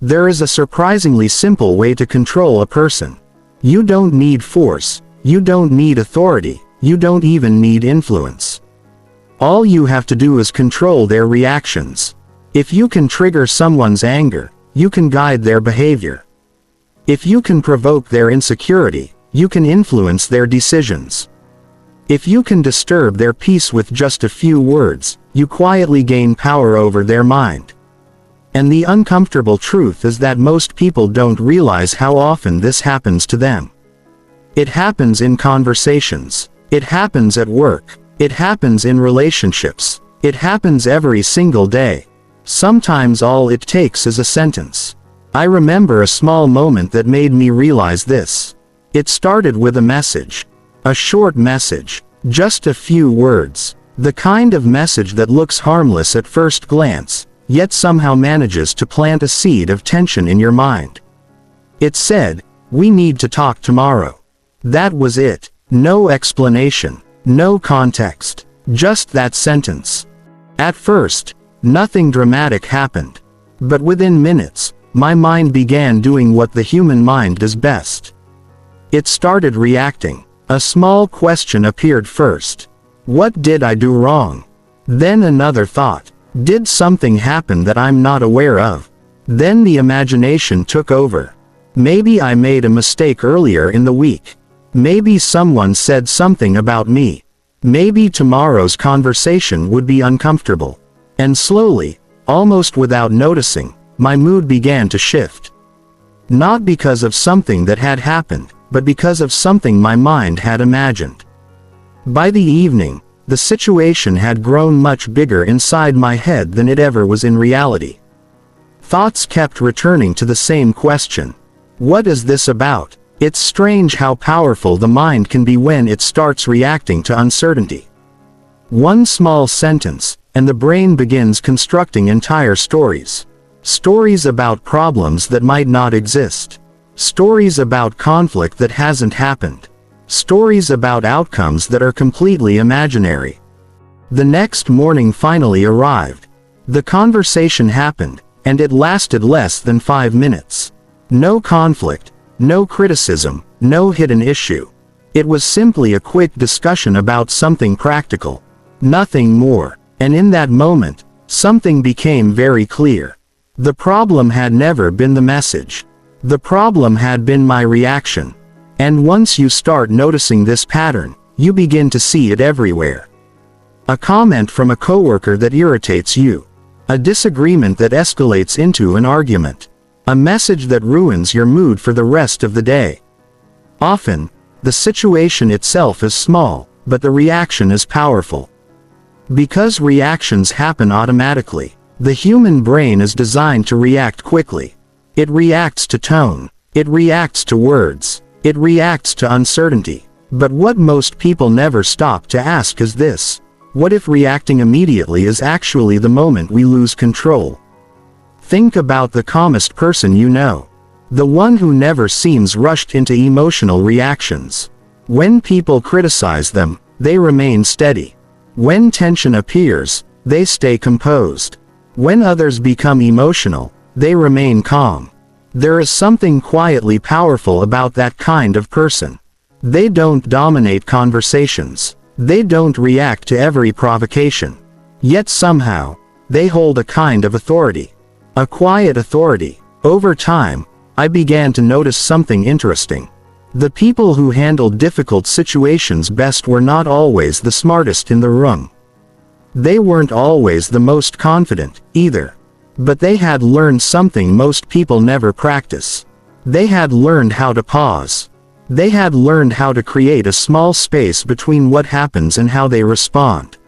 There is a surprisingly simple way to control a person. You don't need force, you don't need authority, you don't even need influence. All you have to do is control their reactions. If you can trigger someone's anger, you can guide their behavior. If you can provoke their insecurity, you can influence their decisions. If you can disturb their peace with just a few words, you quietly gain power over their mind. And the uncomfortable truth is that most people don't realize how often this happens to them. It happens in conversations. It happens at work. It happens in relationships. It happens every single day. Sometimes all it takes is a sentence. I remember a small moment that made me realize this. It started with a message. A short message. Just a few words. The kind of message that looks harmless at first glance, yet somehow manages to plant a seed of tension in your mind. It said, "We need to talk tomorrow." That was it. No explanation. No context. Just that sentence. At first, nothing dramatic happened. But within minutes, my mind began doing what the human mind does best. It started reacting. A small question appeared first. What did I do wrong? Then another thought. Did something happen that I'm not aware of? Then the imagination took over. Maybe I made a mistake earlier in the week. Maybe someone said something about me. Maybe tomorrow's conversation would be uncomfortable. And slowly, almost without noticing, my mood began to shift. Not because of something that had happened, but because of something my mind had imagined. By the evening, the situation had grown much bigger inside my head than it ever was in reality. Thoughts kept returning to the same question. What is this about? It's strange how powerful the mind can be when it starts reacting to uncertainty. One small sentence, and the brain begins constructing entire stories. Stories about problems that might not exist. Stories about conflict that hasn't happened. Stories about outcomes that are completely imaginary. The next morning finally arrived. The conversation happened, and it lasted less than 5 minutes. No conflict. No criticism, no hidden issue. It was simply a quick discussion about something practical. Nothing more. And in that moment, something became very clear. The problem had never been the message. The problem had been my reaction. And once you start noticing this pattern, you begin to see it everywhere. A comment from a coworker that irritates you. A disagreement that escalates into an argument. A message that ruins your mood for the rest of the day. Often, the situation itself is small, but the reaction is powerful. Because reactions happen automatically, the human brain is designed to react quickly. It reacts to tone. It reacts to words. It reacts to uncertainty. But what most people never stop to ask is this: what if reacting immediately is actually the moment we lose control? Think about the calmest person you know. The one who never seems rushed into emotional reactions. When people criticize them, they remain steady. When tension appears, they stay composed. When others become emotional, they remain calm. There is something quietly powerful about that kind of person. They don't dominate conversations. They don't react to every provocation. Yet somehow, they hold a kind of authority. A quiet authority. Over time, I began to notice something interesting. The people who handled difficult situations best were not always the smartest in the room. They weren't always the most confident, either. But they had learned something most people never practice. They had learned how to pause. They had learned how to create a small space between what happens and how they respond.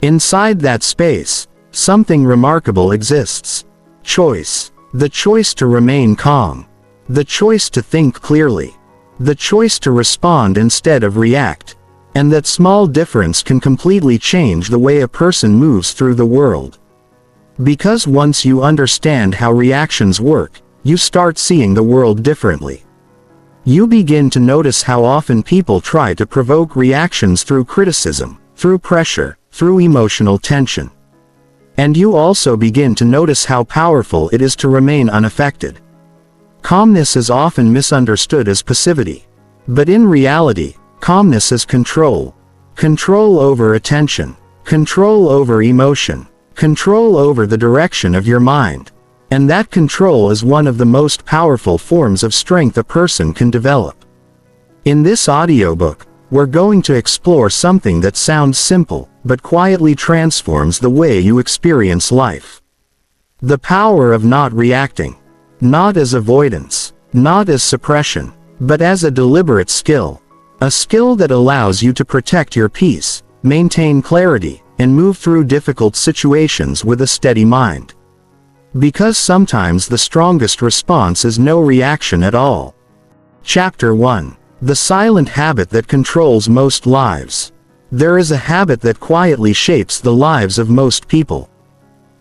Inside that space, something remarkable exists. Choice. The choice to remain calm. The choice to think clearly. The choice to respond instead of react. And that small difference can completely change the way a person moves through the world. Because once you understand how reactions work, you start seeing the world differently. You begin to notice how often people try to provoke reactions through criticism, through pressure, through emotional tension. And you also begin to notice how powerful it is to remain unaffected. Calmness is often misunderstood as passivity. But in reality, calmness is control. Control over attention. Control over emotion. Control over the direction of your mind. And that control is one of the most powerful forms of strength a person can develop. In this audiobook, we're going to explore something that sounds simple, but quietly transforms the way you experience life. The power of not reacting. Not as avoidance, not as suppression, but as a deliberate skill. A skill that allows you to protect your peace, maintain clarity, and move through difficult situations with a steady mind. Because sometimes the strongest response is no reaction at all. Chapter 1. The silent habit that controls most lives. There is a habit that quietly shapes the lives of most people.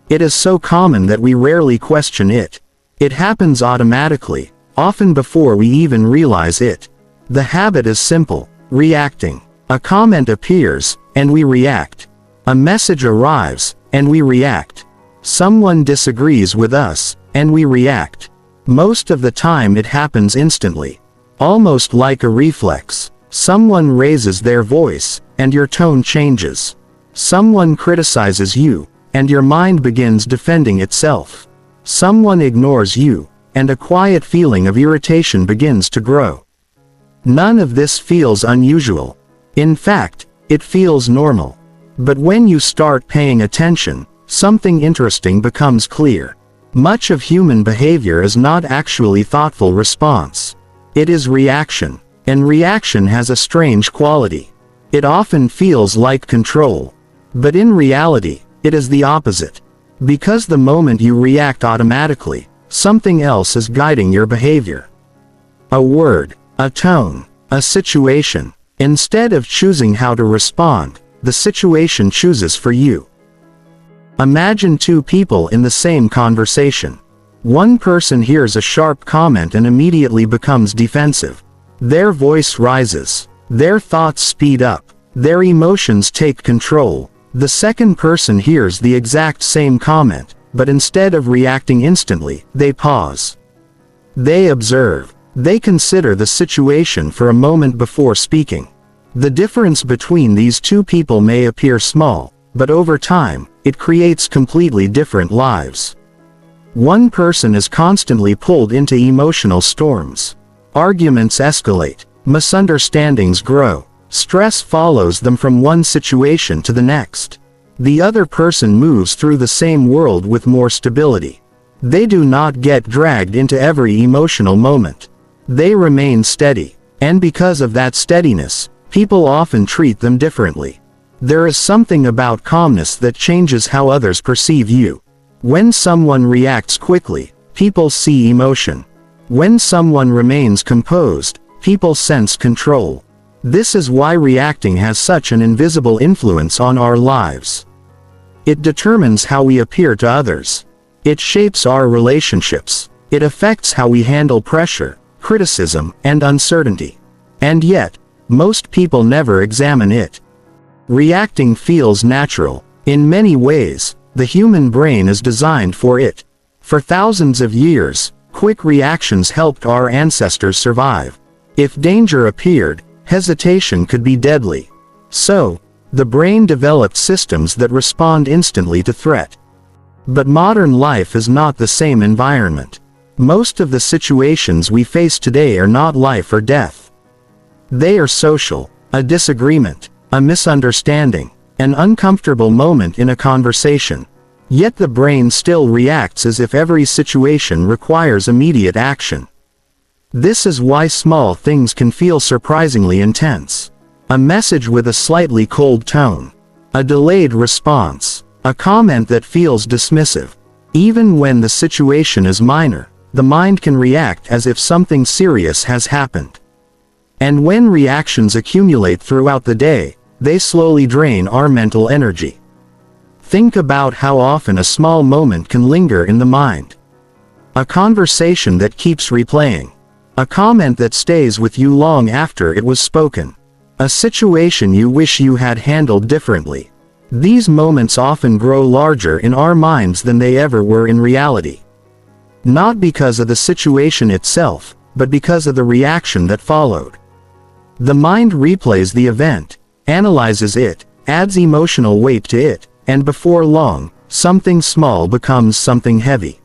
It is so common that we rarely question it. It happens automatically, often before we even realize it. The habit is simple: reacting. A comment appears, and we react. A message arrives, and we react. Someone disagrees with us, and we react. Most of the time it happens instantly. Almost like a reflex. Someone raises their voice, and your tone changes. Someone criticizes you, and your mind begins defending itself. Someone ignores you, and a quiet feeling of irritation begins to grow. None of this feels unusual. In fact, it feels normal. But when you start paying attention, something interesting becomes clear. Much of human behavior is not actually thoughtful response. It is reaction, and reaction has a strange quality. It often feels like control. But in reality, it is the opposite. Because the moment you react automatically, something else is guiding your behavior. A word, a tone, a situation. Instead of choosing how to respond, the situation chooses for you. Imagine two people in the same conversation. One person hears a sharp comment and immediately becomes defensive. Their voice rises. Their thoughts speed up. Their emotions take control. The second person hears the exact same comment, but instead of reacting instantly, they pause. They observe. They consider the situation for a moment before speaking. The difference between these two people may appear small, but over time, it creates completely different lives. One person is constantly pulled into emotional storms. Arguments escalate. Misunderstandings grow. Stress follows them from one situation to the next. The other person moves through the same world with more stability. They do not get dragged into every emotional moment. They remain steady. And because of that steadiness, people often treat them differently. There is something about calmness that changes how others perceive you. When someone reacts quickly, people see emotion. When someone remains composed, people sense control. This is why reacting has such an invisible influence on our lives. It determines how we appear to others. It shapes our relationships. It affects how we handle pressure, criticism, and uncertainty. And yet, most people never examine it. Reacting feels natural. In many ways, the human brain is designed for it. For thousands of years, quick reactions helped our ancestors survive. If danger appeared, hesitation could be deadly. So, the brain developed systems that respond instantly to threat. But modern life is not the same environment. Most of the situations we face today are not life or death. They are social, a disagreement, a misunderstanding, an uncomfortable moment in a conversation. Yet the brain still reacts as if every situation requires immediate action. This is why small things can feel surprisingly intense. A message with a slightly cold tone. A delayed response. A comment that feels dismissive. Even when the situation is minor, the mind can react as if something serious has happened. And when reactions accumulate throughout the day, they slowly drain our mental energy. Think about how often a small moment can linger in the mind. A conversation that keeps replaying. A comment that stays with you long after it was spoken. A situation you wish you had handled differently. These moments often grow larger in our minds than they ever were in reality. Not because of the situation itself, but because of the reaction that followed. The mind replays the event, analyzes it, adds emotional weight to it, and before long, something small becomes something heavy.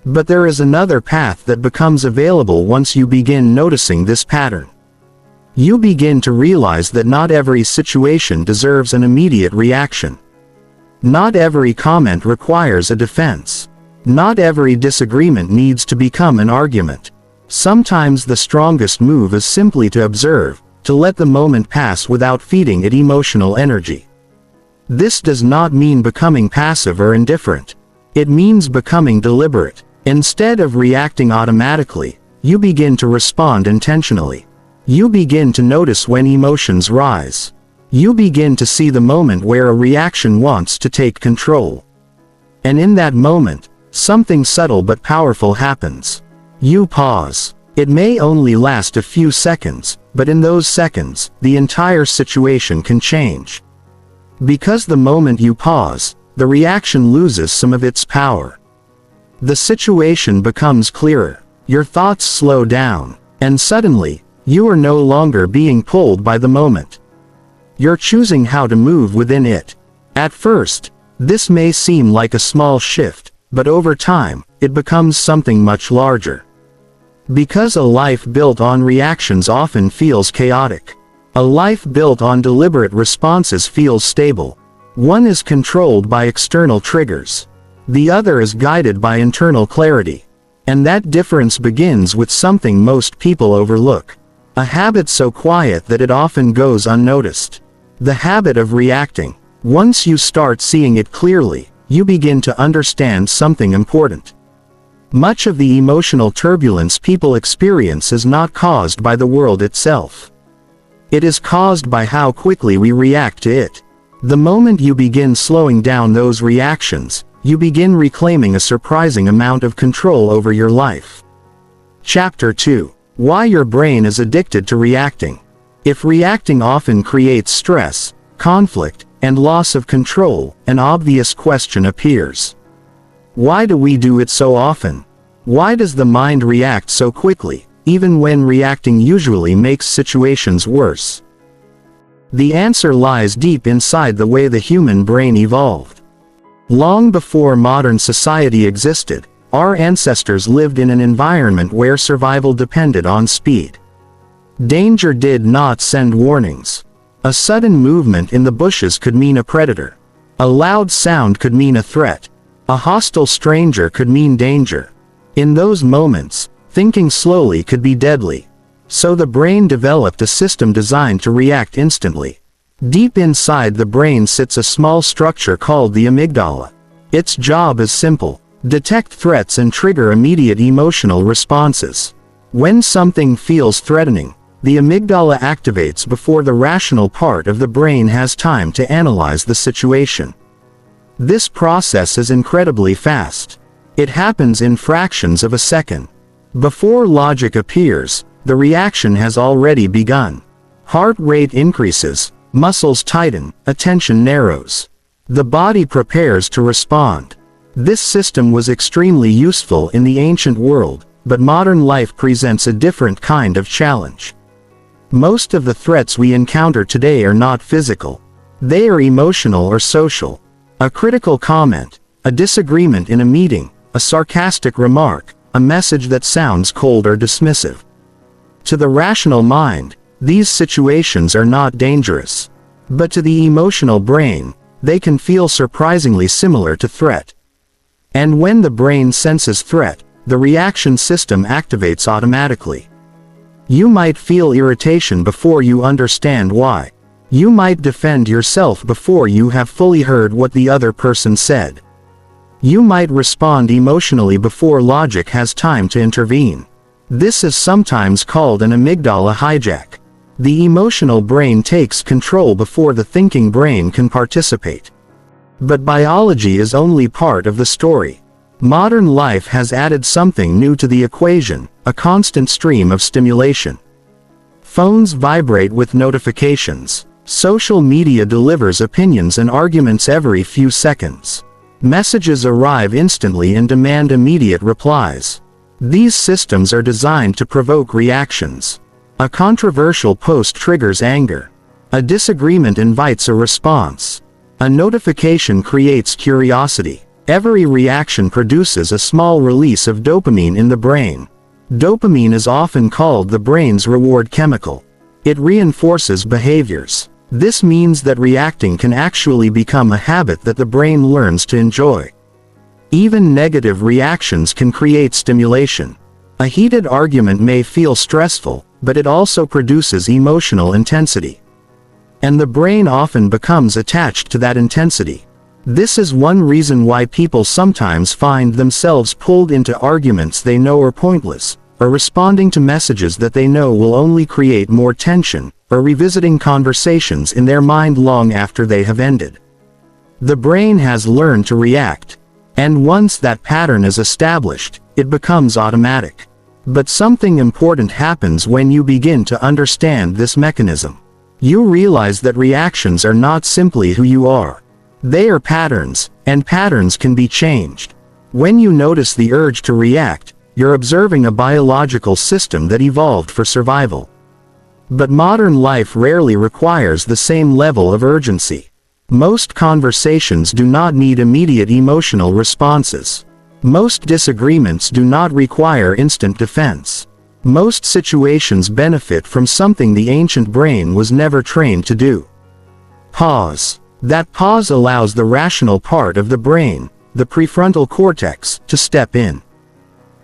But there is another path that becomes available once you begin noticing this pattern. You begin to realize that not every situation deserves an immediate reaction. Not every comment requires a defense. Not every disagreement needs to become an argument. Sometimes the strongest move is simply to observe, to let the moment pass without feeding it emotional energy. This does not mean becoming passive or indifferent. It means becoming deliberate. Instead of reacting automatically, you begin to respond intentionally. You begin to notice when emotions rise. You begin to see the moment where a reaction wants to take control. And in that moment, something subtle but powerful happens. You pause. It may only last a few seconds, but in those seconds, the entire situation can change. Because the moment you pause, the reaction loses some of its power. The situation becomes clearer, your thoughts slow down, and suddenly, you are no longer being pulled by the moment. You're choosing how to move within it. At first, this may seem like a small shift, but over time, it becomes something much larger. Because a life built on reactions often feels chaotic. A life built on deliberate responses feels stable. One is controlled by external triggers. The other is guided by internal clarity. And that difference begins with something most people overlook. A habit so quiet that it often goes unnoticed. The habit of reacting. Once you start seeing it clearly, you begin to understand something important. Much of the emotional turbulence people experience is not caused by the world itself. It is caused by how quickly we react to it. The moment you begin slowing down those reactions, you begin reclaiming a surprising amount of control over your life. Chapter 2. Why your brain is addicted to reacting. If reacting often creates stress, conflict, and loss of control, an obvious question appears. Why do we do it so often? Why does the mind react so quickly, even when reacting usually makes situations worse? The answer lies deep inside the way the human brain evolved. Long before modern society existed, our ancestors lived in an environment where survival depended on speed. Danger did not send warnings. A sudden movement in the bushes could mean a predator. A loud sound could mean a threat. A hostile stranger could mean danger. In those moments, thinking slowly could be deadly. So the brain developed a system designed to react instantly. Deep inside the brain sits a small structure called the amygdala. Its job is simple. Detect threats and trigger immediate emotional responses. When something feels threatening, the amygdala activates before the rational part of the brain has time to analyze the situation. This process is incredibly fast. It happens in fractions of a second. Before logic appears, the reaction has already begun. Heart rate increases, muscles tighten, attention narrows. The body prepares to respond. This system was extremely useful in the ancient world, but modern life presents a different kind of challenge. Most of the threats we encounter today are not physical. They are emotional or social. A critical comment, a disagreement in a meeting, a sarcastic remark, a message that sounds cold or dismissive. To the rational mind, these situations are not dangerous. But to the emotional brain, they can feel surprisingly similar to threat. And when the brain senses threat, the reaction system activates automatically. You might feel irritation before you understand why. You might defend yourself before you have fully heard what the other person said. You might respond emotionally before logic has time to intervene. This is sometimes called an amygdala hijack. The emotional brain takes control before the thinking brain can participate. But biology is only part of the story. Modern life has added something new to the equation, a constant stream of stimulation. Phones vibrate with notifications. Social media delivers opinions and arguments every few seconds. Messages arrive instantly and demand immediate replies. These systems are designed to provoke reactions. A controversial post triggers anger. A disagreement invites a response. A notification creates curiosity. Every reaction produces a small release of dopamine in the brain. Dopamine is often called the brain's reward chemical. It reinforces behaviors. This means that reacting can actually become a habit that the brain learns to enjoy. Even negative reactions can create stimulation. A heated argument may feel stressful, but it also produces emotional intensity. And the brain often becomes attached to that intensity. This is one reason why people sometimes find themselves pulled into arguments they know are pointless, or responding to messages that they know will only create more tension, or revisiting conversations in their mind long after they have ended. The brain has learned to react, and once that pattern is established, it becomes automatic. But something important happens when you begin to understand this mechanism. You realize that reactions are not simply who you are. They are patterns, and patterns can be changed. When you notice the urge to react, you're observing a biological system that evolved for survival. But modern life rarely requires the same level of urgency. Most conversations do not need immediate emotional responses. Most disagreements do not require instant defense. Most situations benefit from something the ancient brain was never trained to do. Pause. That pause allows the rational part of the brain, the prefrontal cortex, to step in.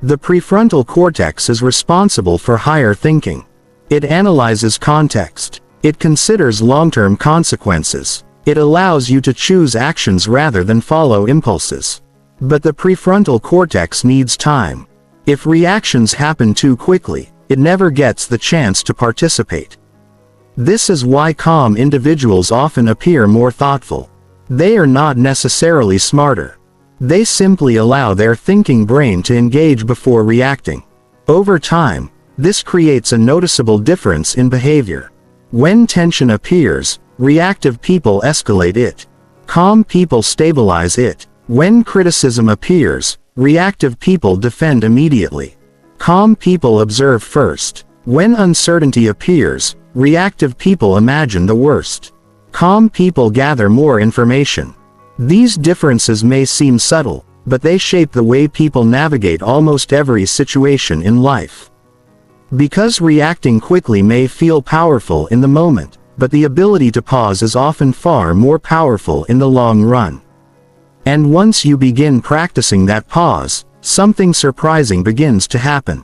The prefrontal cortex is responsible for higher thinking. It analyzes context. It considers long-term consequences. It allows you to choose actions rather than follow impulses. But the prefrontal cortex needs time. If reactions happen too quickly, it never gets the chance to participate. This is why calm individuals often appear more thoughtful. They are not necessarily smarter. They simply allow their thinking brain to engage before reacting. Over time, this creates a noticeable difference in behavior. When tension appears, reactive people escalate it. Calm people stabilize it. When criticism appears, reactive people defend immediately. Calm people observe first. When uncertainty appears, reactive people imagine the worst. Calm people gather more information. These differences may seem subtle, but they shape the way people navigate almost every situation in life. Because reacting quickly may feel powerful in the moment, but the ability to pause is often far more powerful in the long run. And once you begin practicing that pause, something surprising begins to happen.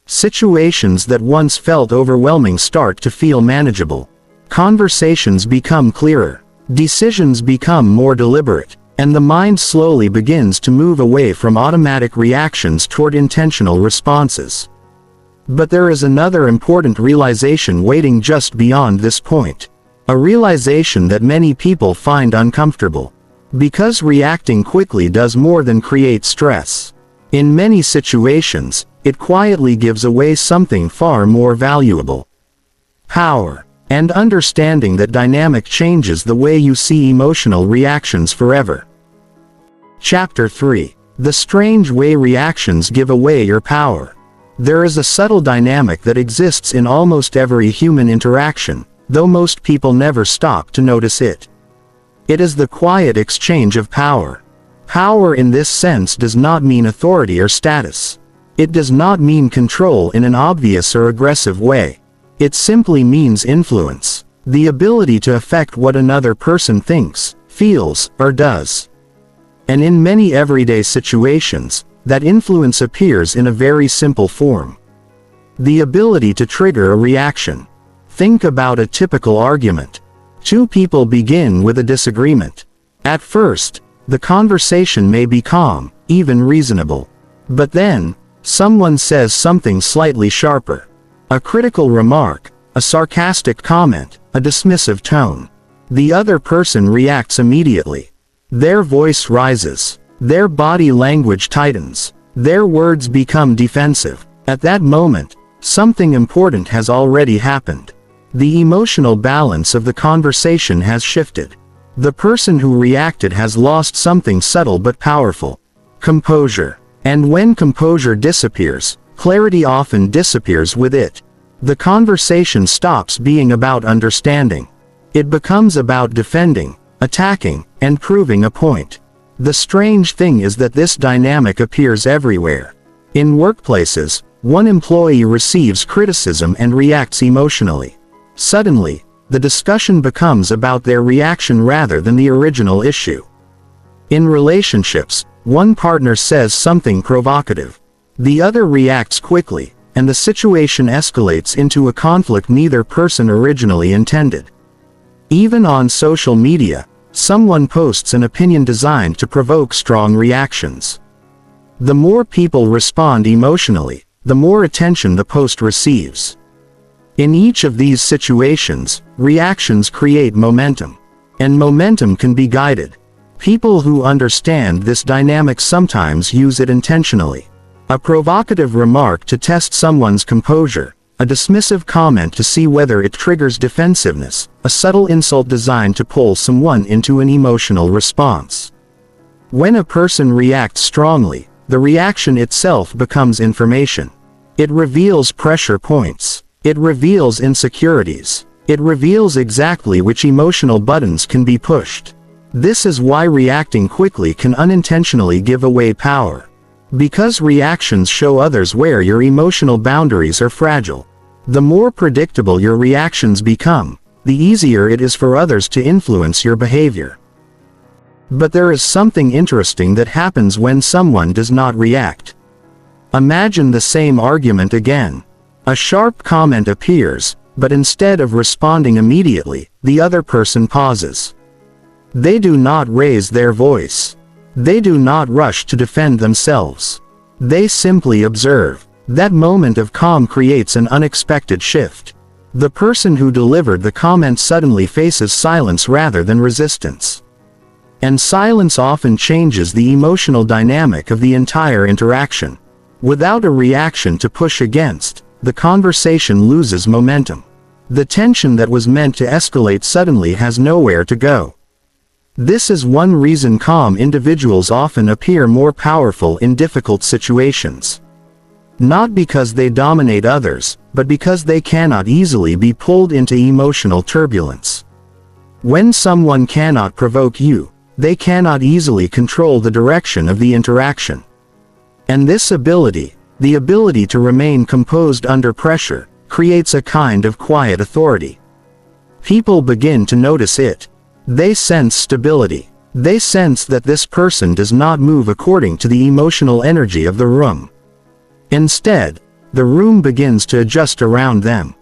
Situations that once felt overwhelming start to feel manageable. Conversations become clearer. Decisions become more deliberate, and the mind slowly begins to move away from automatic reactions toward intentional responses. But there is another important realization waiting just beyond this point. A realization that many people find uncomfortable. Because reacting quickly does more than create stress. In many situations, it quietly gives away something far more valuable. Power. And understanding that dynamic changes the way you see emotional reactions forever. Chapter 3. The strange way reactions give away your power. There is a subtle dynamic that exists in almost every human interaction, though most people never stop to notice it. It is the quiet exchange of power. Power in this sense does not mean authority or status. It does not mean control in an obvious or aggressive way. It simply means influence, the ability to affect what another person thinks, feels, or does. And in many everyday situations, that influence appears in a very simple form. The ability to trigger a reaction. Think about a typical argument. Two people begin with a disagreement. At first, the conversation may be calm, even reasonable. But then, someone says something slightly sharper. A critical remark, a sarcastic comment, a dismissive tone. The other person reacts immediately. Their voice rises. Their body language tightens. Their words become defensive. At that moment, something important has already happened. The emotional balance of the conversation has shifted. The person who reacted has lost something subtle but powerful: composure. And when composure disappears, clarity often disappears with it. The conversation stops being about understanding. It becomes about defending, attacking, and proving a point. The strange thing is that this dynamic appears everywhere. In workplaces, one employee receives criticism and reacts emotionally. Suddenly, the discussion becomes about their reaction rather than the original issue. In relationships, one partner says something provocative. The other reacts quickly, and the situation escalates into a conflict neither person originally intended. Even on social media, someone posts an opinion designed to provoke strong reactions. The more people respond emotionally, the more attention the post receives. In each of these situations, reactions create momentum. And momentum can be guided. People who understand this dynamic sometimes use it intentionally. A provocative remark to test someone's composure, a dismissive comment to see whether it triggers defensiveness, a subtle insult designed to pull someone into an emotional response. When a person reacts strongly, the reaction itself becomes information. It reveals pressure points. It reveals insecurities. It reveals exactly which emotional buttons can be pushed. This is why reacting quickly can unintentionally give away power. Because reactions show others where your emotional boundaries are fragile. The more predictable your reactions become, the easier it is for others to influence your behavior. But there is something interesting that happens when someone does not react. Imagine the same argument again. A sharp comment appears, but instead of responding immediately, the other person pauses. They do not raise their voice. They do not rush to defend themselves. They simply observe. That moment of calm creates an unexpected shift. The person who delivered the comment suddenly faces silence rather than resistance. And silence often changes the emotional dynamic of the entire interaction. Without a reaction to push against, the conversation loses momentum. The tension that was meant to escalate suddenly has nowhere to go. This is one reason calm individuals often appear more powerful in difficult situations. Not because they dominate others, but because they cannot easily be pulled into emotional turbulence. When someone cannot provoke you, they cannot easily control the direction of the interaction. And this ability, the ability to remain composed under pressure, creates a kind of quiet authority. People begin to notice it. They sense stability. They sense that this person does not move according to the emotional energy of the room. Instead, the room begins to adjust around them.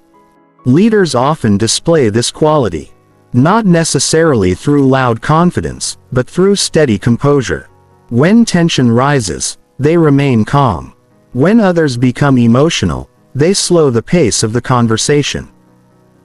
Leaders often display this quality. Not necessarily through loud confidence, but through steady composure. When tension rises, they remain calm. When others become emotional, they slow the pace of the conversation.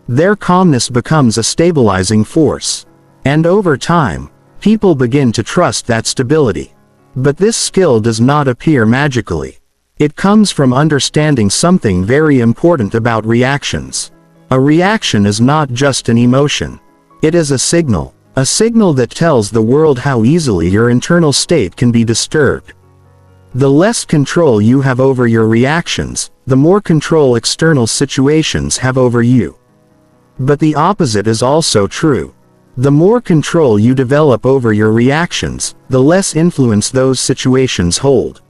Their calmness becomes a stabilizing force. And over time, people begin to trust that stability. But this skill does not appear magically. It comes from understanding something very important about reactions. A reaction is not just an emotion. It is a signal that tells the world how easily your internal state can be disturbed. The less control you have over your reactions, the more control external situations have over you. But the opposite is also true. The more control you develop over your reactions, the less influence those situations hold.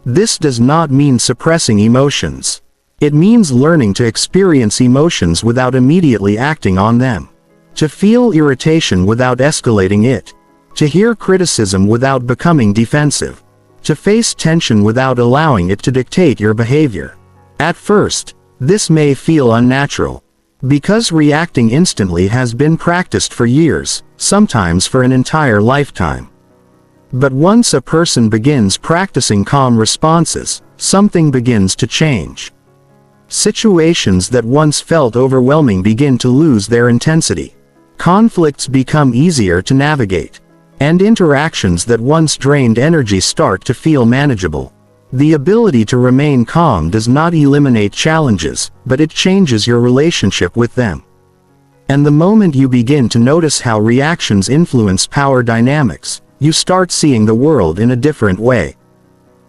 This does not mean suppressing emotions. It means learning to experience emotions without immediately acting on them. To feel irritation without escalating it. To hear criticism without becoming defensive. To face tension without allowing it to dictate your behavior. At first, this may feel unnatural. Because reacting instantly has been practiced for years, sometimes for an entire lifetime. But once a person begins practicing calm responses, something begins to change. Situations that once felt overwhelming begin to lose their intensity. Conflicts become easier to navigate. And interactions that once drained energy start to feel manageable. The ability to remain calm does not eliminate challenges, but it changes your relationship with them. And the moment you begin to notice how reactions influence power dynamics, you start seeing the world in a different way.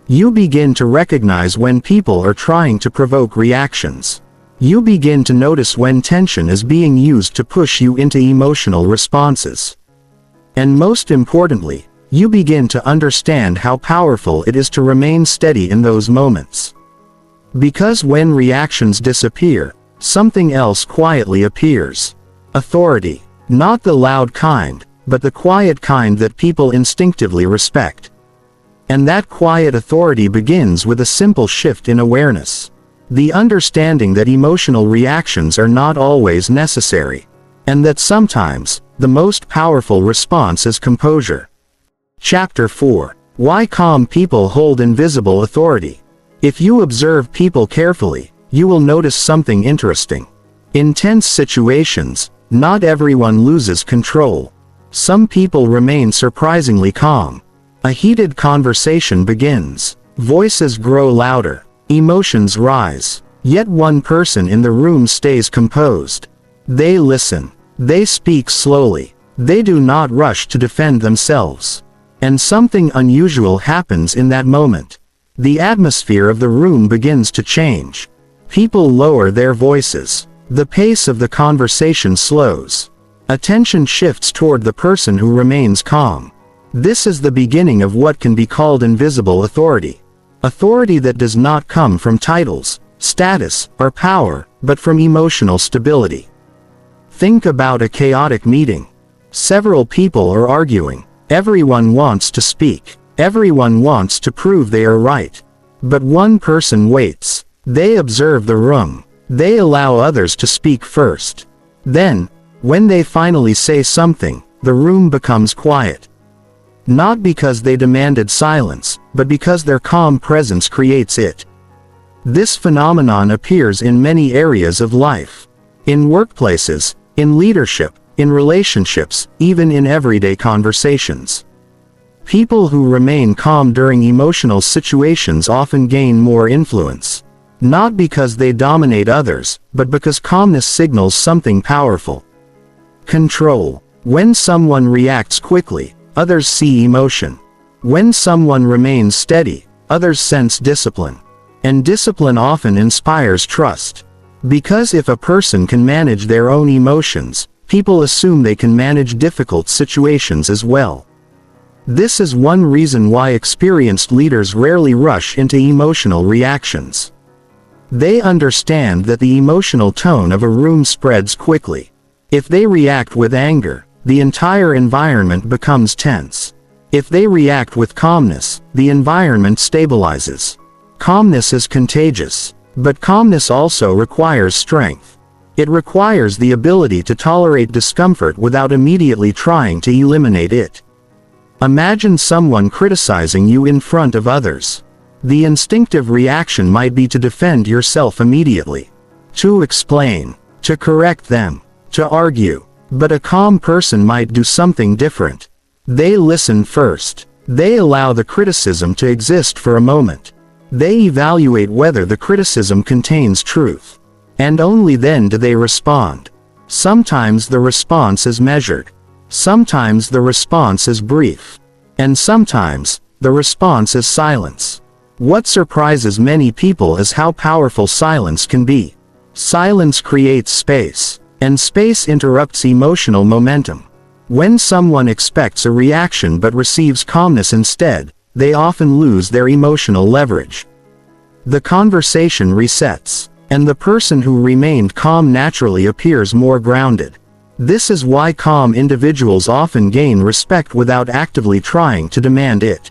You begin to recognize when people are trying to provoke reactions. You begin to notice when tension is being used to push you into emotional responses. And most importantly, you begin to understand how powerful it is to remain steady in those moments. Because when reactions disappear, something else quietly appears. Authority. Not the loud kind, but the quiet kind that people instinctively respect. And that quiet authority begins with a simple shift in awareness. The understanding that emotional reactions are not always necessary. And that sometimes, the most powerful response is composure. Chapter 4. Why calm people hold invisible authority. If you observe people carefully, you will notice something interesting. In tense situations, not everyone loses control. Some people remain surprisingly calm. A heated conversation begins. Voices grow louder. Emotions rise. Yet one person in the room stays composed. They listen. They speak slowly. They do not rush to defend themselves. And something unusual happens in that moment. The atmosphere of the room begins to change. People lower their voices. The pace of the conversation slows. Attention shifts toward the person who remains calm. This is the beginning of what can be called invisible authority. Authority that does not come from titles, status, or power, but from emotional stability. Think about a chaotic meeting. Several people are arguing. Everyone wants to speak. Everyone wants to prove they are right. But one person waits. They observe the room. They allow others to speak first. Then, when they finally say something, the room becomes quiet. Not because they demanded silence, but because their calm presence creates it. This phenomenon appears in many areas of life. In workplaces, in leadership, in relationships, even in everyday conversations. People who remain calm during emotional situations often gain more influence. Not because they dominate others, but because calmness signals something powerful. Control. When someone reacts quickly, others see emotion. When someone remains steady, others sense discipline. And discipline often inspires trust. Because if a person can manage their own emotions, people assume they can manage difficult situations as well. This is one reason why experienced leaders rarely rush into emotional reactions. They understand that the emotional tone of a room spreads quickly. If they react with anger, the entire environment becomes tense. If they react with calmness, the environment stabilizes. Calmness is contagious, but calmness also requires strength. It requires the ability to tolerate discomfort without immediately trying to eliminate it. Imagine someone criticizing you in front of others. The instinctive reaction might be to defend yourself immediately, to explain, to correct them, to argue. But a calm person might do something different. They listen first. They allow the criticism to exist for a moment. They evaluate whether the criticism contains truth. And only then do they respond. Sometimes the response is measured. Sometimes the response is brief. And sometimes, the response is silence. What surprises many people is how powerful silence can be. Silence creates space. And space interrupts emotional momentum. When someone expects a reaction but receives calmness instead, they often lose their emotional leverage. The conversation resets. And the person who remained calm naturally appears more grounded. This is why calm individuals often gain respect without actively trying to demand it.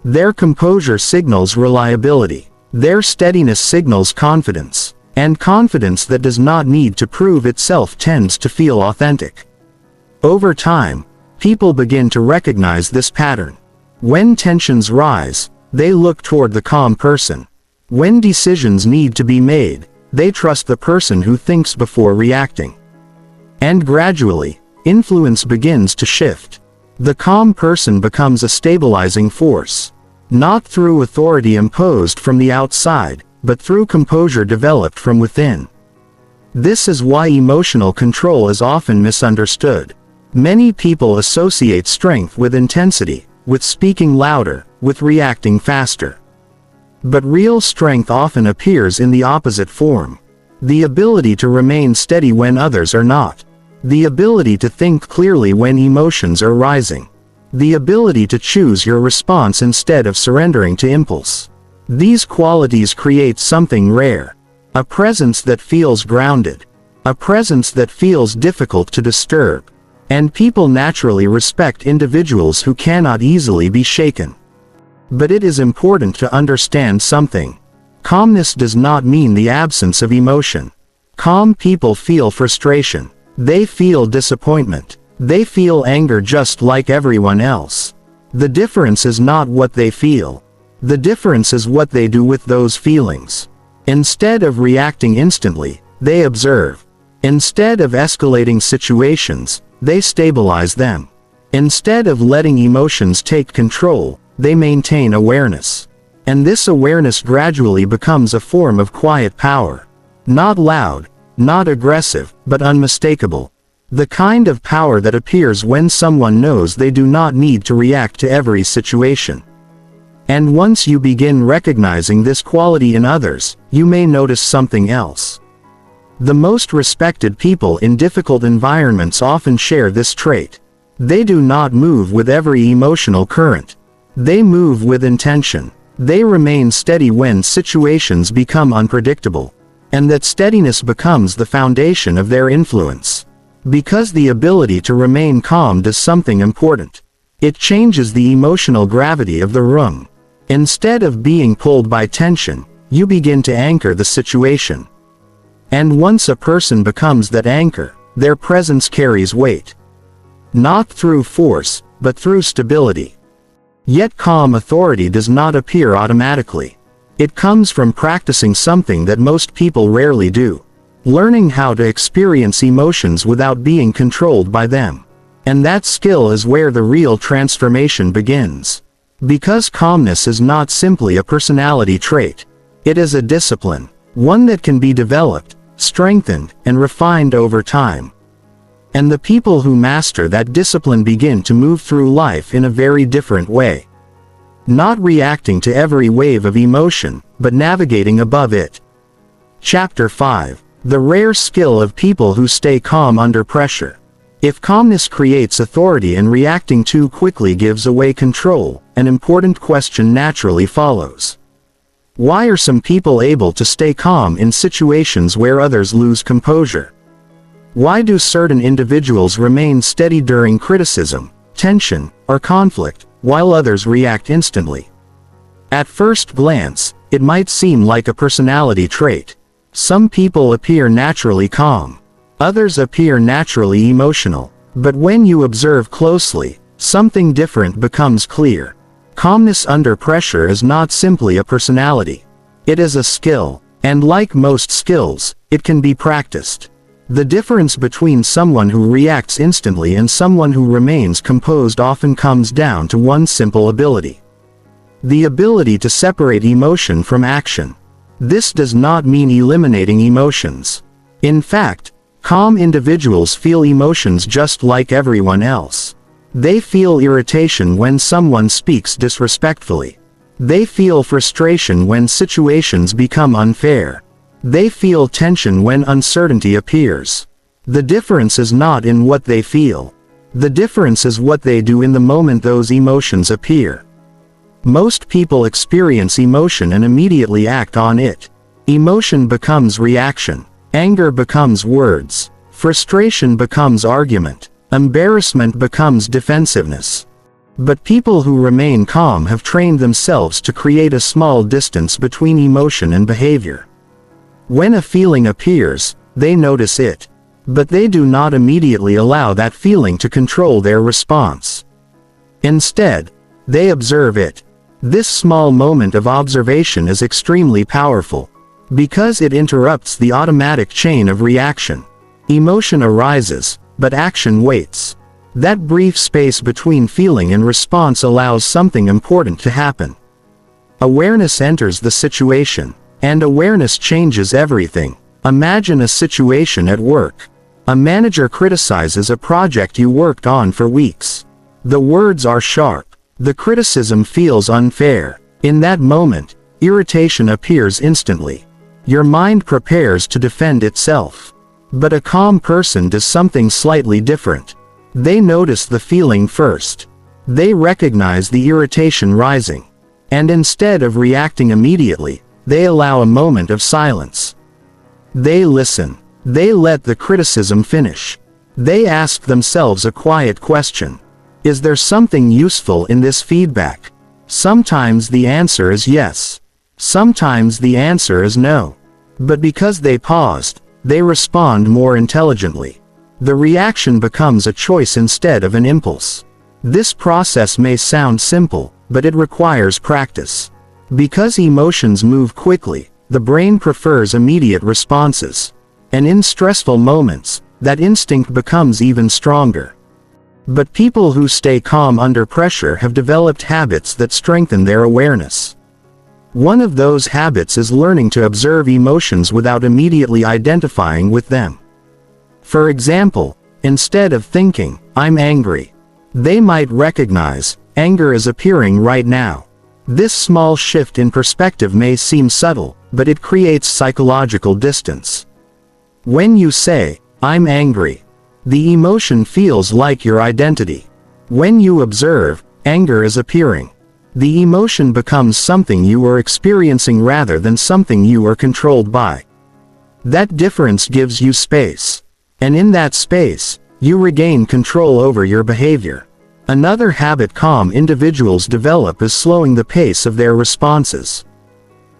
Their composure signals reliability. Their steadiness signals confidence. And confidence that does not need to prove itself tends to feel authentic. Over time, people begin to recognize this pattern. When tensions rise, they look toward the calm person. When decisions need to be made, they trust the person who thinks before reacting. And gradually, influence begins to shift. The calm person becomes a stabilizing force. Not through authority imposed from the outside, but through composure developed from within. This is why emotional control is often misunderstood. Many people associate strength with intensity, with speaking louder, with reacting faster. But real strength often appears in the opposite form. The ability to remain steady when others are not. The ability to think clearly when emotions are rising. The ability to choose your response instead of surrendering to impulse. These qualities create something rare. A presence that feels grounded. A presence that feels difficult to disturb. And people naturally respect individuals who cannot easily be shaken. But it is important to understand something. Calmness does not mean the absence of emotion. Calm people feel frustration. They feel disappointment. They feel anger just like everyone else. The difference is not what they feel. The difference is what they do with those feelings. Instead of reacting instantly, they observe. Instead of escalating situations, they stabilize them. Instead of letting emotions take control, they maintain awareness. And this awareness gradually becomes a form of quiet power. Not loud, not aggressive, but unmistakable. The kind of power that appears when someone knows they do not need to react to every situation. And once you begin recognizing this quality in others, you may notice something else. The most respected people in difficult environments often share this trait. They do not move with every emotional current. They move with intention. They remain steady when situations become unpredictable. And that steadiness becomes the foundation of their influence. Because the ability to remain calm does something important. It changes the emotional gravity of the room. Instead of being pulled by tension, you begin to anchor the situation. And once a person becomes that anchor, their presence carries weight. Not through force, but through stability. Yet calm authority does not appear automatically. It comes from practicing something that most people rarely do. Learning how to experience emotions without being controlled by them. And that skill is where the real transformation begins. Because calmness is not simply a personality trait. It is a discipline. One that can be developed, strengthened, and refined over time. And the people who master that discipline begin to move through life in a very different way. Not reacting to every wave of emotion, but navigating above it. Chapter 5. The rare skill of people who stay calm under pressure. If calmness creates authority and reacting too quickly gives away control, an important question naturally follows. Why are some people able to stay calm in situations where others lose composure? Why do certain individuals remain steady during criticism, tension, or conflict, while others react instantly? At first glance, it might seem like a personality trait. Some people appear naturally calm. Others appear naturally emotional. But when you observe closely, something different becomes clear. Calmness under pressure is not simply a personality. It is a skill, and like most skills, it can be practiced. The difference between someone who reacts instantly and someone who remains composed often comes down to one simple ability. The ability to separate emotion from action. This does not mean eliminating emotions. In fact, calm individuals feel emotions just like everyone else. They feel irritation when someone speaks disrespectfully. They feel frustration when situations become unfair. They feel tension when uncertainty appears. The difference is not in what they feel. The difference is what they do in the moment those emotions appear. Most people experience emotion and immediately act on it. Emotion becomes reaction. Anger becomes words. Frustration becomes argument. Embarrassment becomes defensiveness. But people who remain calm have trained themselves to create a small distance between emotion and behavior. When a feeling appears, they notice it. But they do not immediately allow that feeling to control their response. Instead, they observe it. This small moment of observation is extremely powerful. Because it interrupts the automatic chain of reaction. Emotion arises, but action waits. That brief space between feeling and response allows something important to happen. Awareness enters the situation, and awareness changes everything. Imagine a situation at work. A manager criticizes a project you worked on for weeks. The words are sharp. The criticism feels unfair. In that moment, irritation appears instantly. Your mind prepares to defend itself. But a calm person does something slightly different. They notice the feeling first. They recognize the irritation rising. And instead of reacting immediately, they allow a moment of silence. They listen. They let the criticism finish. They ask themselves a quiet question. Is there something useful in this feedback? Sometimes the answer is yes. Sometimes the answer is no. But because they paused, they respond more intelligently. The reaction becomes a choice instead of an impulse. This process may sound simple, but it requires practice. Because emotions move quickly, the brain prefers immediate responses. And in stressful moments, that instinct becomes even stronger. But people who stay calm under pressure have developed habits that strengthen their awareness. One of those habits is learning to observe emotions without immediately identifying with them. For example, instead of thinking, "I'm angry," they might recognize, "Anger is appearing right now." This small shift in perspective may seem subtle, but it creates psychological distance. When you say, "I'm angry," the emotion feels like your identity. When you observe, "Anger is appearing," the emotion becomes something you are experiencing rather than something you are controlled by. That difference gives you space. And in that space, you regain control over your behavior. Another habit calm individuals develop is slowing the pace of their responses.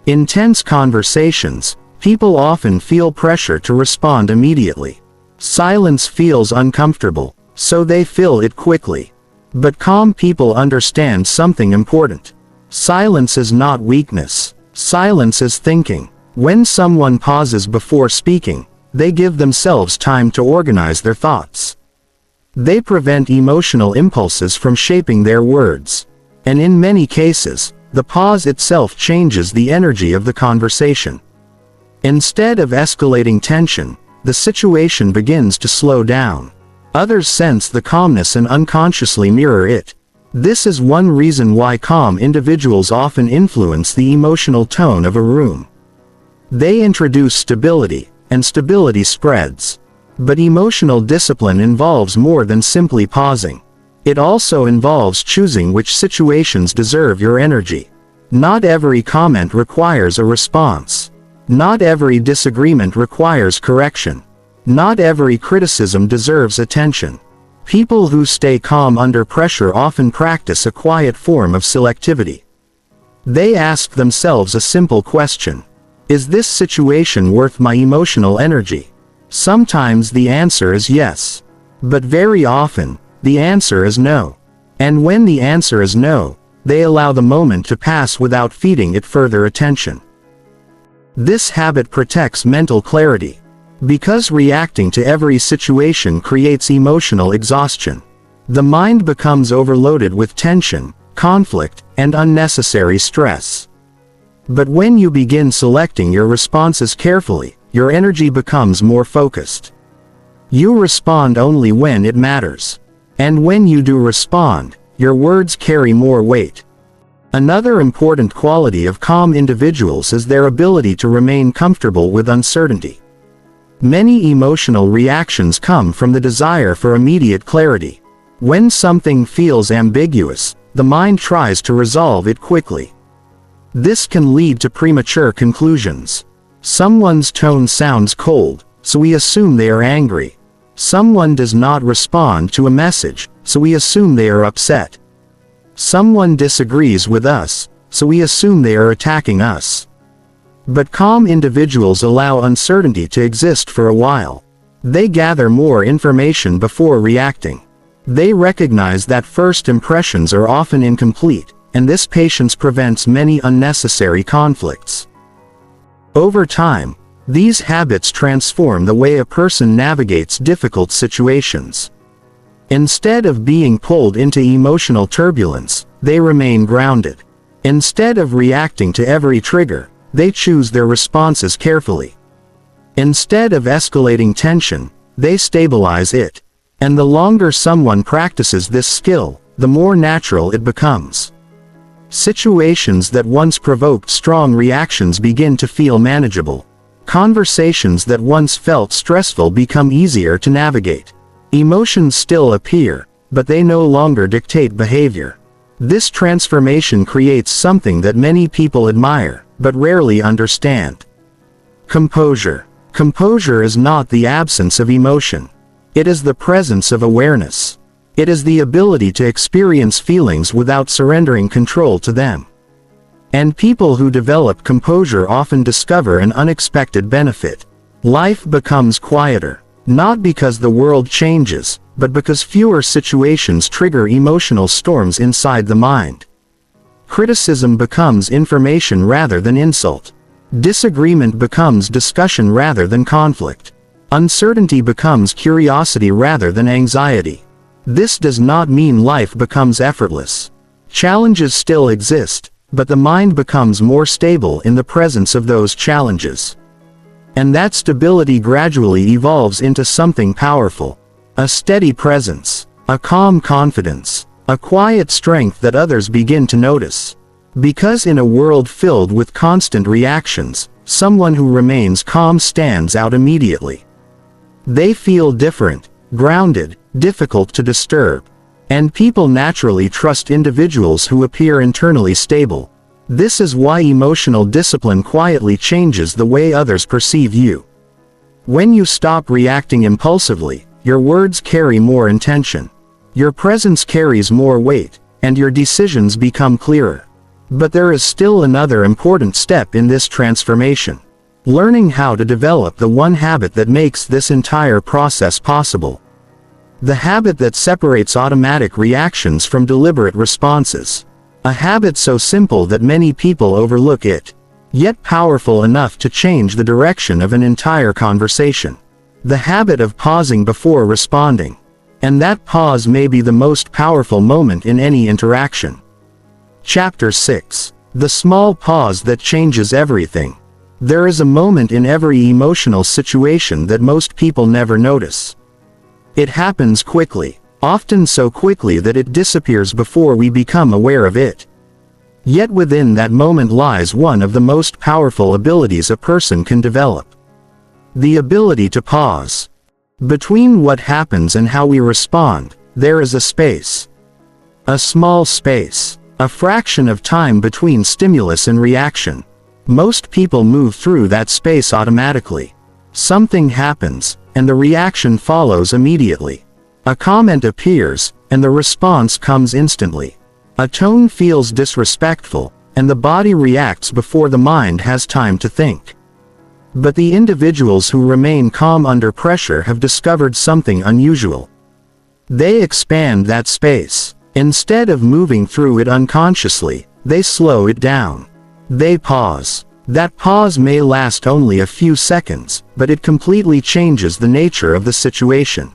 In tense conversations, people often feel pressure to respond immediately. Silence feels uncomfortable, so they fill it quickly. But calm people understand something important. Silence is not weakness. Silence is thinking. When someone pauses before speaking, they give themselves time to organize their thoughts. They prevent emotional impulses from shaping their words. And in many cases, the pause itself changes the energy of the conversation. Instead of escalating tension, the situation begins to slow down. Others sense the calmness and unconsciously mirror it. This is one reason why calm individuals often influence the emotional tone of a room. They introduce stability, and stability spreads. But emotional discipline involves more than simply pausing. It also involves choosing which situations deserve your energy. Not every comment requires a response. Not every disagreement requires correction. Not every criticism deserves attention. People who stay calm under pressure often practice a quiet form of selectivity. They ask themselves a simple question. Is this situation worth my emotional energy? Sometimes the answer is yes. But very often, the answer is no. And when the answer is no, they allow the moment to pass without feeding it further attention. This habit protects mental clarity. Because reacting to every situation creates emotional exhaustion. The mind becomes overloaded with tension, conflict, and unnecessary stress. But when you begin selecting your responses carefully, your energy becomes more focused. You respond only when it matters. And when you do respond, your words carry more weight. Another important quality of calm individuals is their ability to remain comfortable with uncertainty. Many emotional reactions come from the desire for immediate clarity. When something feels ambiguous, the mind tries to resolve it quickly. This can lead to premature conclusions. Someone's tone sounds cold, so we assume they are angry. Someone does not respond to a message, so we assume they are upset. Someone disagrees with us, so we assume they are attacking us. But calm individuals allow uncertainty to exist for a while. They gather more information before reacting. They recognize that first impressions are often incomplete, and this patience prevents many unnecessary conflicts. Over time, these habits transform the way a person navigates difficult situations. Instead of being pulled into emotional turbulence, they remain grounded. Instead of reacting to every trigger, they choose their responses carefully. Instead of escalating tension, they stabilize it. And the longer someone practices this skill, the more natural it becomes. Situations that once provoked strong reactions begin to feel manageable. Conversations that once felt stressful become easier to navigate. Emotions still appear, but they no longer dictate behavior. This transformation creates something that many people admire, but rarely understand. Composure. Composure is not the absence of emotion. It is the presence of awareness. It is the ability to experience feelings without surrendering control to them. And people who develop composure often discover an unexpected benefit. Life becomes quieter, not because the world changes, but because fewer situations trigger emotional storms inside the mind. Criticism becomes information rather than insult. Disagreement becomes discussion rather than conflict. Uncertainty becomes curiosity rather than anxiety. This does not mean life becomes effortless. Challenges still exist, but the mind becomes more stable in the presence of those challenges. And that stability gradually evolves into something powerful. A steady presence, a calm confidence, a quiet strength that others begin to notice. Because in a world filled with constant reactions, someone who remains calm stands out immediately. They feel different, grounded, difficult to disturb. And people naturally trust individuals who appear internally stable. This is why emotional discipline quietly changes the way others perceive you. When you stop reacting impulsively, your words carry more intention. Your presence carries more weight, and your decisions become clearer. But there is still another important step in this transformation. Learning how to develop the one habit that makes this entire process possible. The habit that separates automatic reactions from deliberate responses. A habit so simple that many people overlook it, yet powerful enough to change the direction of an entire conversation. The habit of pausing before responding. And that pause may be the most powerful moment in any interaction. Chapter 6. The small pause that changes everything. There is a moment in every emotional situation that most people never notice. It happens quickly, often so quickly that it disappears before we become aware of it. Yet within that moment lies one of the most powerful abilities a person can develop. The ability to pause. Between what happens and how we respond, there is a space. A small space. A fraction of time between stimulus and reaction. Most people move through that space automatically. Something happens, and the reaction follows immediately. A comment appears, and the response comes instantly. A tone feels disrespectful, and the body reacts before the mind has time to think. But the individuals who remain calm under pressure have discovered something unusual. They expand that space. Instead of moving through it unconsciously, they slow it down. They pause. That pause may last only a few seconds, but it completely changes the nature of the situation.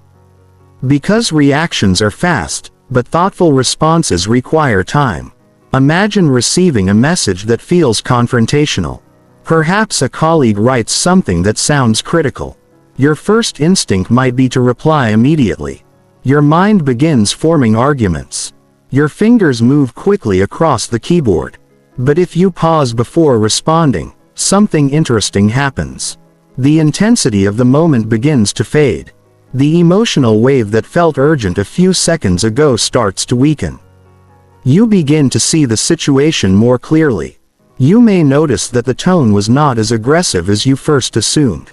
Because reactions are fast, but thoughtful responses require time. Imagine receiving a message that feels confrontational. Perhaps a colleague writes something that sounds critical. Your first instinct might be to reply immediately. Your mind begins forming arguments. Your fingers move quickly across the keyboard. But if you pause before responding, something interesting happens. The intensity of the moment begins to fade. The emotional wave that felt urgent a few seconds ago starts to weaken. You begin to see the situation more clearly. You may notice that the tone was not as aggressive as you first assumed.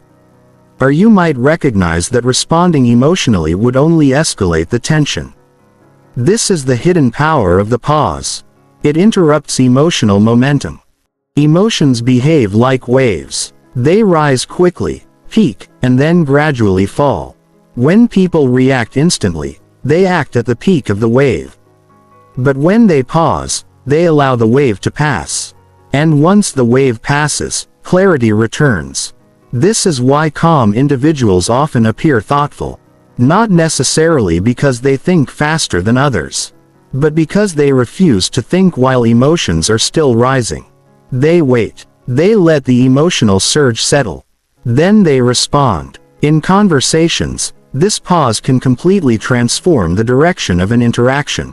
Or you might recognize that responding emotionally would only escalate the tension. This is the hidden power of the pause. It interrupts emotional momentum. Emotions behave like waves. They rise quickly, peak, and then gradually fall. When people react instantly, they act at the peak of the wave. But when they pause, they allow the wave to pass. And once the wave passes, clarity returns. This is why calm individuals often appear thoughtful. Not necessarily because they think faster than others, But because they refuse to think while emotions are still rising, they wait. They let the emotional surge settle. Then they respond. In conversations, this pause can completely transform the direction of an interaction.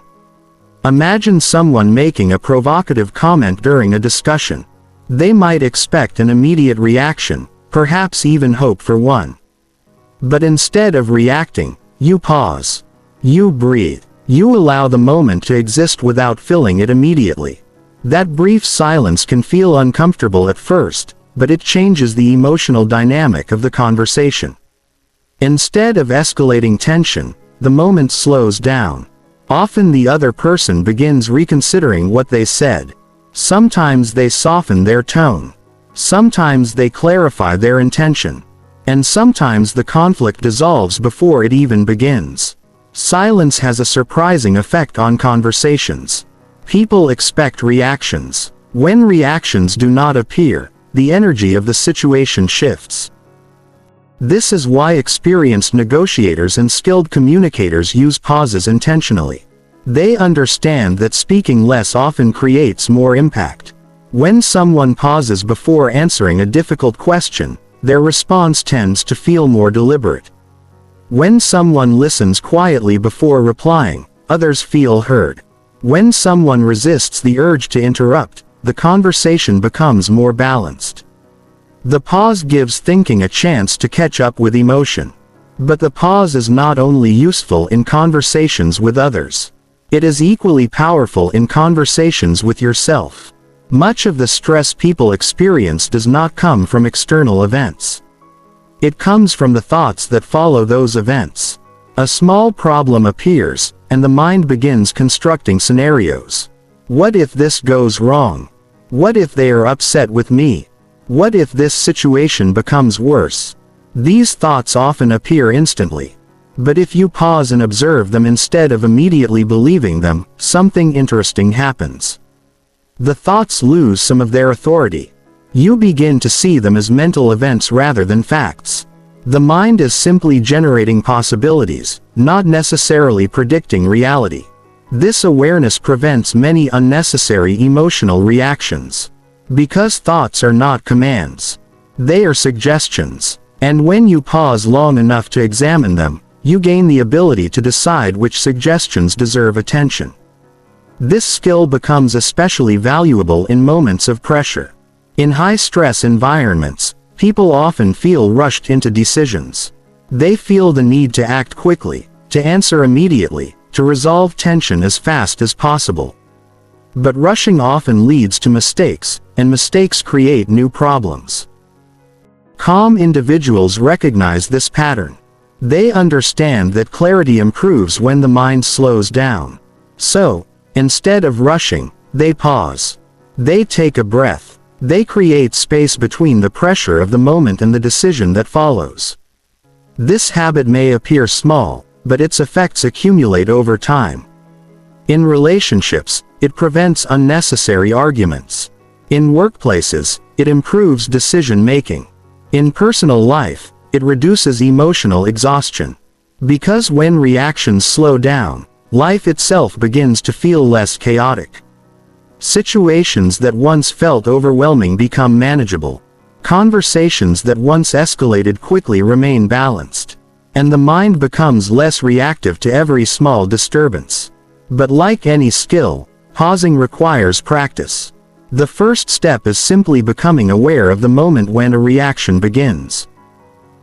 Imagine someone making a provocative comment during a discussion. They might expect an immediate reaction, perhaps even hope for one. But instead of reacting, you pause. You breathe. You allow the moment to exist without filling it immediately. That brief silence can feel uncomfortable at first, but it changes the emotional dynamic of the conversation. Instead of escalating tension, the moment slows down. Often the other person begins reconsidering what they said. Sometimes they soften their tone. Sometimes they clarify their intention. And sometimes the conflict dissolves before it even begins. Silence has a surprising effect on conversations. People expect reactions. When reactions do not appear, the energy of the situation shifts. This is why experienced negotiators and skilled communicators use pauses intentionally. They understand that speaking less often creates more impact. When someone pauses before answering a difficult question, their response tends to feel more deliberate. When someone listens quietly before replying, others feel heard. When someone resists the urge to interrupt, the conversation becomes more balanced. The pause gives thinking a chance to catch up with emotion. But the pause is not only useful in conversations with others. It is equally powerful in conversations with yourself. Much of the stress people experience does not come from external events. It comes from the thoughts that follow those events. A small problem appears, and the mind begins constructing scenarios. What if this goes wrong? What if they are upset with me? What if this situation becomes worse? These thoughts often appear instantly. But if you pause and observe them instead of immediately believing them, something interesting happens. The thoughts lose some of their authority. You begin to see them as mental events rather than facts. The mind is simply generating possibilities, not necessarily predicting reality. This awareness prevents many unnecessary emotional reactions. Because thoughts are not commands. They are suggestions. And when you pause long enough to examine them, you gain the ability to decide which suggestions deserve attention. This skill becomes especially valuable in moments of pressure. In high-stress environments, people often feel rushed into decisions. They feel the need to act quickly, to answer immediately, to resolve tension as fast as possible. But rushing often leads to mistakes, and mistakes create new problems. Calm individuals recognize this pattern. They understand that clarity improves when the mind slows down. So, instead of rushing, they pause. They take a breath. They create space between the pressure of the moment and the decision that follows. This habit may appear small, but its effects accumulate over time. In relationships, it prevents unnecessary arguments. In workplaces, it improves decision-making. In personal life, it reduces emotional exhaustion. Because when reactions slow down, life itself begins to feel less chaotic. Situations that once felt overwhelming become manageable. Conversations that once escalated quickly remain balanced. And the mind becomes less reactive to every small disturbance. But like any skill, pausing requires practice. The first step is simply becoming aware of the moment when a reaction begins.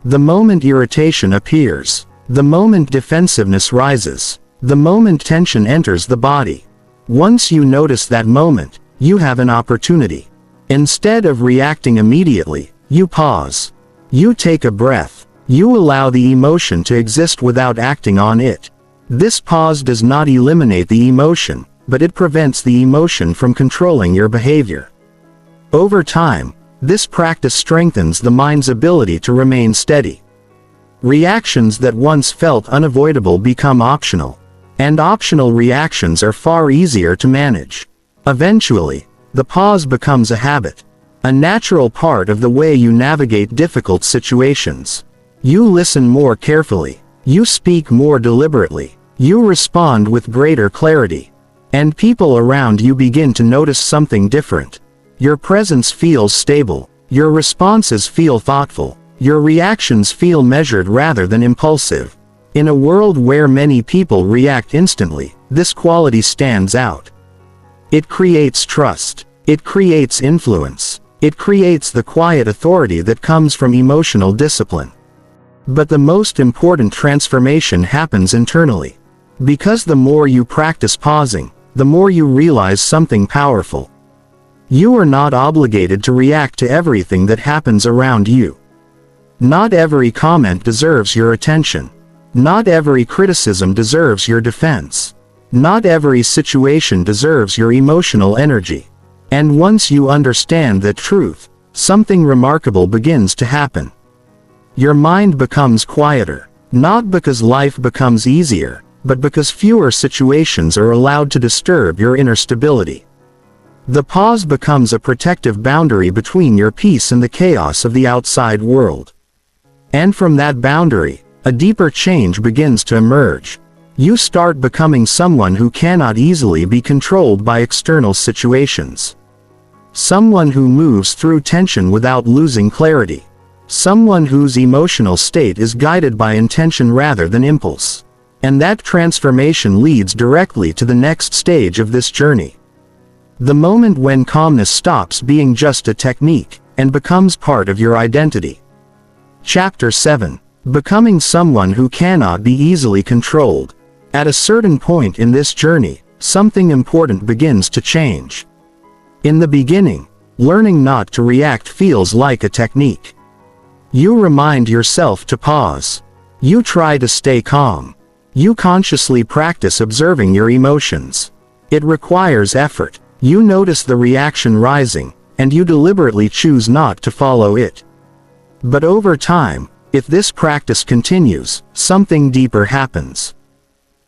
The moment irritation appears. The moment defensiveness rises. The moment tension enters the body. Once you notice that moment, you have an opportunity. Instead of reacting immediately, you pause. You take a breath. You allow the emotion to exist without acting on it. This pause does not eliminate the emotion, but it prevents the emotion from controlling your behavior. Over time, this practice strengthens the mind's ability to remain steady. Reactions that once felt unavoidable become optional. And optional reactions are far easier to manage. Eventually, the pause becomes a habit. A natural part of the way you navigate difficult situations. You listen more carefully. You speak more deliberately. You respond with greater clarity. And people around you begin to notice something different. Your presence feels stable, your responses feel thoughtful, your reactions feel measured rather than impulsive. In a world where many people react instantly, this quality stands out. It creates trust. It creates influence. It creates the quiet authority that comes from emotional discipline. But the most important transformation happens internally. Because the more you practice pausing, the more you realize something powerful. You are not obligated to react to everything that happens around you. Not every comment deserves your attention. Not every criticism deserves your defense. Not every situation deserves your emotional energy. And once you understand that truth, something remarkable begins to happen. Your mind becomes quieter, not because life becomes easier, but because fewer situations are allowed to disturb your inner stability. The pause becomes a protective boundary between your peace and the chaos of the outside world. And from that boundary, a deeper change begins to emerge. You start becoming someone who cannot easily be controlled by external situations. Someone who moves through tension without losing clarity. Someone whose emotional state is guided by intention rather than impulse. And that transformation leads directly to the next stage of this journey. The moment when calmness stops being just a technique, and becomes part of your identity. Chapter 7. Becoming someone who cannot be easily controlled. At a certain point in this journey, something important begins to change. In the beginning, learning not to react feels like a technique. You remind yourself to pause. You try to stay calm. You consciously practice observing your emotions. It requires effort. You notice the reaction rising, and you deliberately choose not to follow it. But over time, if this practice continues, something deeper happens.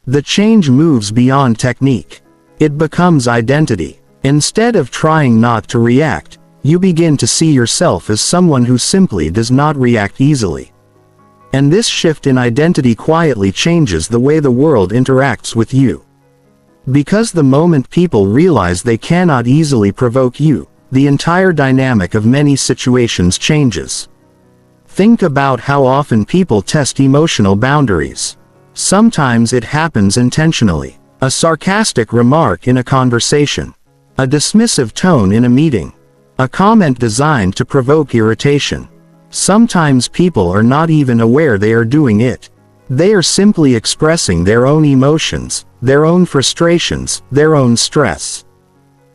The change moves beyond technique. It becomes identity. Instead of trying not to react, you begin to see yourself as someone who simply does not react easily. And this shift in identity quietly changes the way the world interacts with you. Because the moment people realize they cannot easily provoke you, the entire dynamic of many situations changes. Think about how often people test emotional boundaries. Sometimes it happens intentionally. A sarcastic remark in a conversation. A dismissive tone in a meeting. A comment designed to provoke irritation. Sometimes people are not even aware they are doing it. They are simply expressing their own emotions, their own frustrations, their own stress.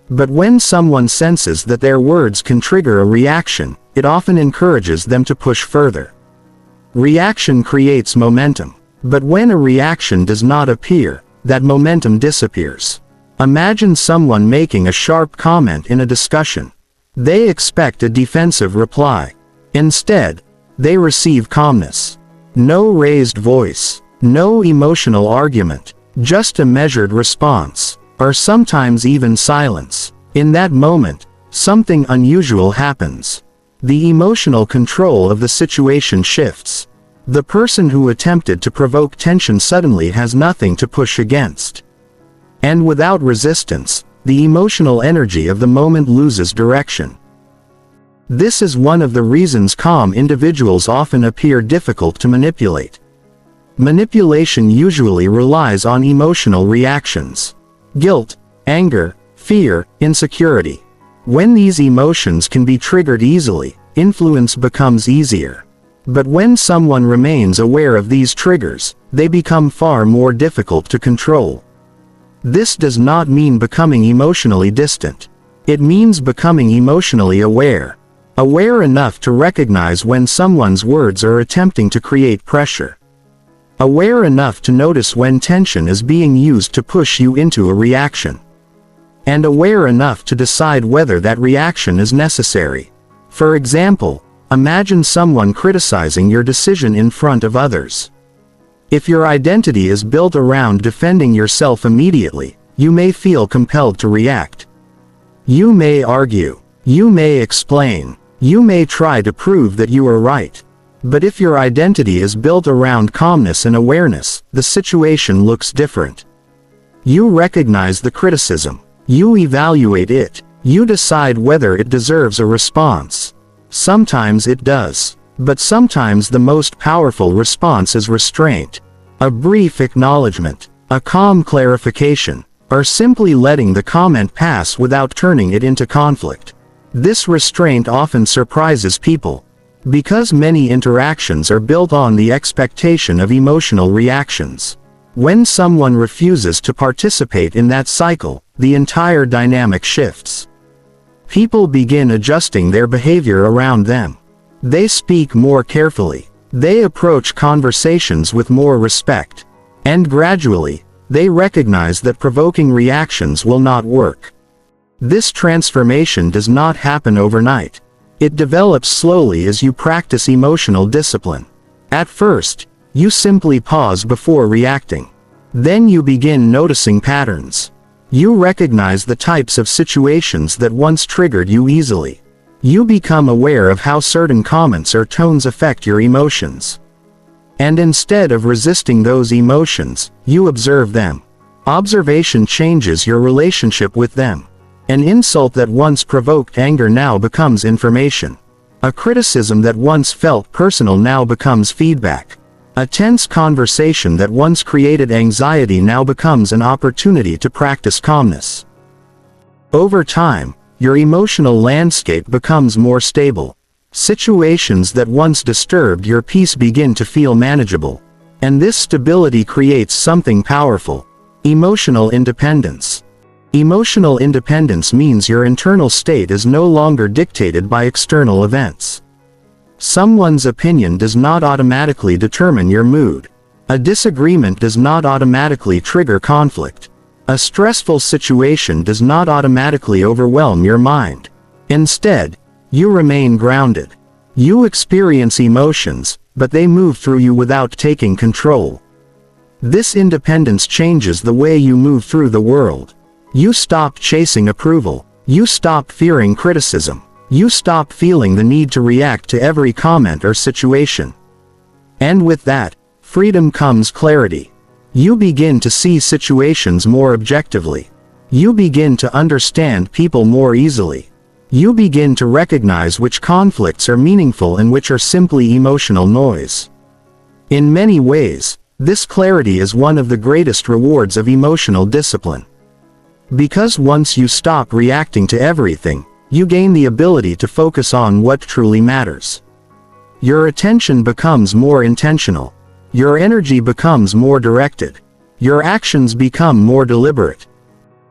But when someone senses that their words can trigger a reaction, it often encourages them to push further. Reaction creates momentum. But when a reaction does not appear, that momentum disappears. Imagine someone making a sharp comment in a discussion. They expect a defensive reply. Instead, they receive calmness. No raised voice, no emotional argument, just a measured response, or sometimes even silence. In that moment, something unusual happens. The emotional control of the situation shifts. The person who attempted to provoke tension suddenly has nothing to push against. And without resistance, the emotional energy of the moment loses direction. This is one of the reasons calm individuals often appear difficult to manipulate. Manipulation usually relies on emotional reactions. Guilt, anger, fear, insecurity. When these emotions can be triggered easily, influence becomes easier. But when someone remains aware of these triggers, they become far more difficult to control. This does not mean becoming emotionally distant. It means becoming emotionally aware. Aware enough to recognize when someone's words are attempting to create pressure. Aware enough to notice when tension is being used to push you into a reaction. And aware enough to decide whether that reaction is necessary. For example, imagine someone criticizing your decision in front of others. If your identity is built around defending yourself immediately, you may feel compelled to react. You may argue. You may explain. You may try to prove that you are right. But if your identity is built around calmness and awareness, the situation looks different. You recognize the criticism. You evaluate it. You decide whether it deserves a response. Sometimes it does. But sometimes the most powerful response is restraint. A brief acknowledgement, a calm clarification, or simply letting the comment pass without turning it into conflict. This restraint often surprises people, because many interactions are built on the expectation of emotional reactions. When someone refuses to participate in that cycle, the entire dynamic shifts. People begin adjusting their behavior around them. They speak more carefully. They approach conversations with more respect. And gradually, they recognize that provoking reactions will not work. This transformation does not happen overnight. It develops slowly as you practice emotional discipline. At first, you simply pause before reacting. Then you begin noticing patterns. You recognize the types of situations that once triggered you easily. You become aware of how certain comments or tones affect your emotions. And instead of resisting those emotions, you observe them. Observation changes your relationship with them. An insult that once provoked anger now becomes information. A criticism that once felt personal now becomes feedback. A tense conversation that once created anxiety now becomes an opportunity to practice calmness. Over time, your emotional landscape becomes more stable. Situations that once disturbed your peace begin to feel manageable. And this stability creates something powerful: emotional independence. Emotional independence means your internal state is no longer dictated by external events. Someone's opinion does not automatically determine your mood. A disagreement does not automatically trigger conflict. A stressful situation does not automatically overwhelm your mind. Instead, you remain grounded. You experience emotions, but they move through you without taking control. This independence changes the way you move through the world. You stop chasing approval. You stop fearing criticism. You stop feeling the need to react to every comment or situation. And with that, freedom comes clarity. You begin to see situations more objectively. You begin to understand people more easily. You begin to recognize which conflicts are meaningful and which are simply emotional noise. In many ways, this clarity is one of the greatest rewards of emotional discipline. Because once you stop reacting to everything, you gain the ability to focus on what truly matters. Your attention becomes more intentional. Your energy becomes more directed. Your actions become more deliberate.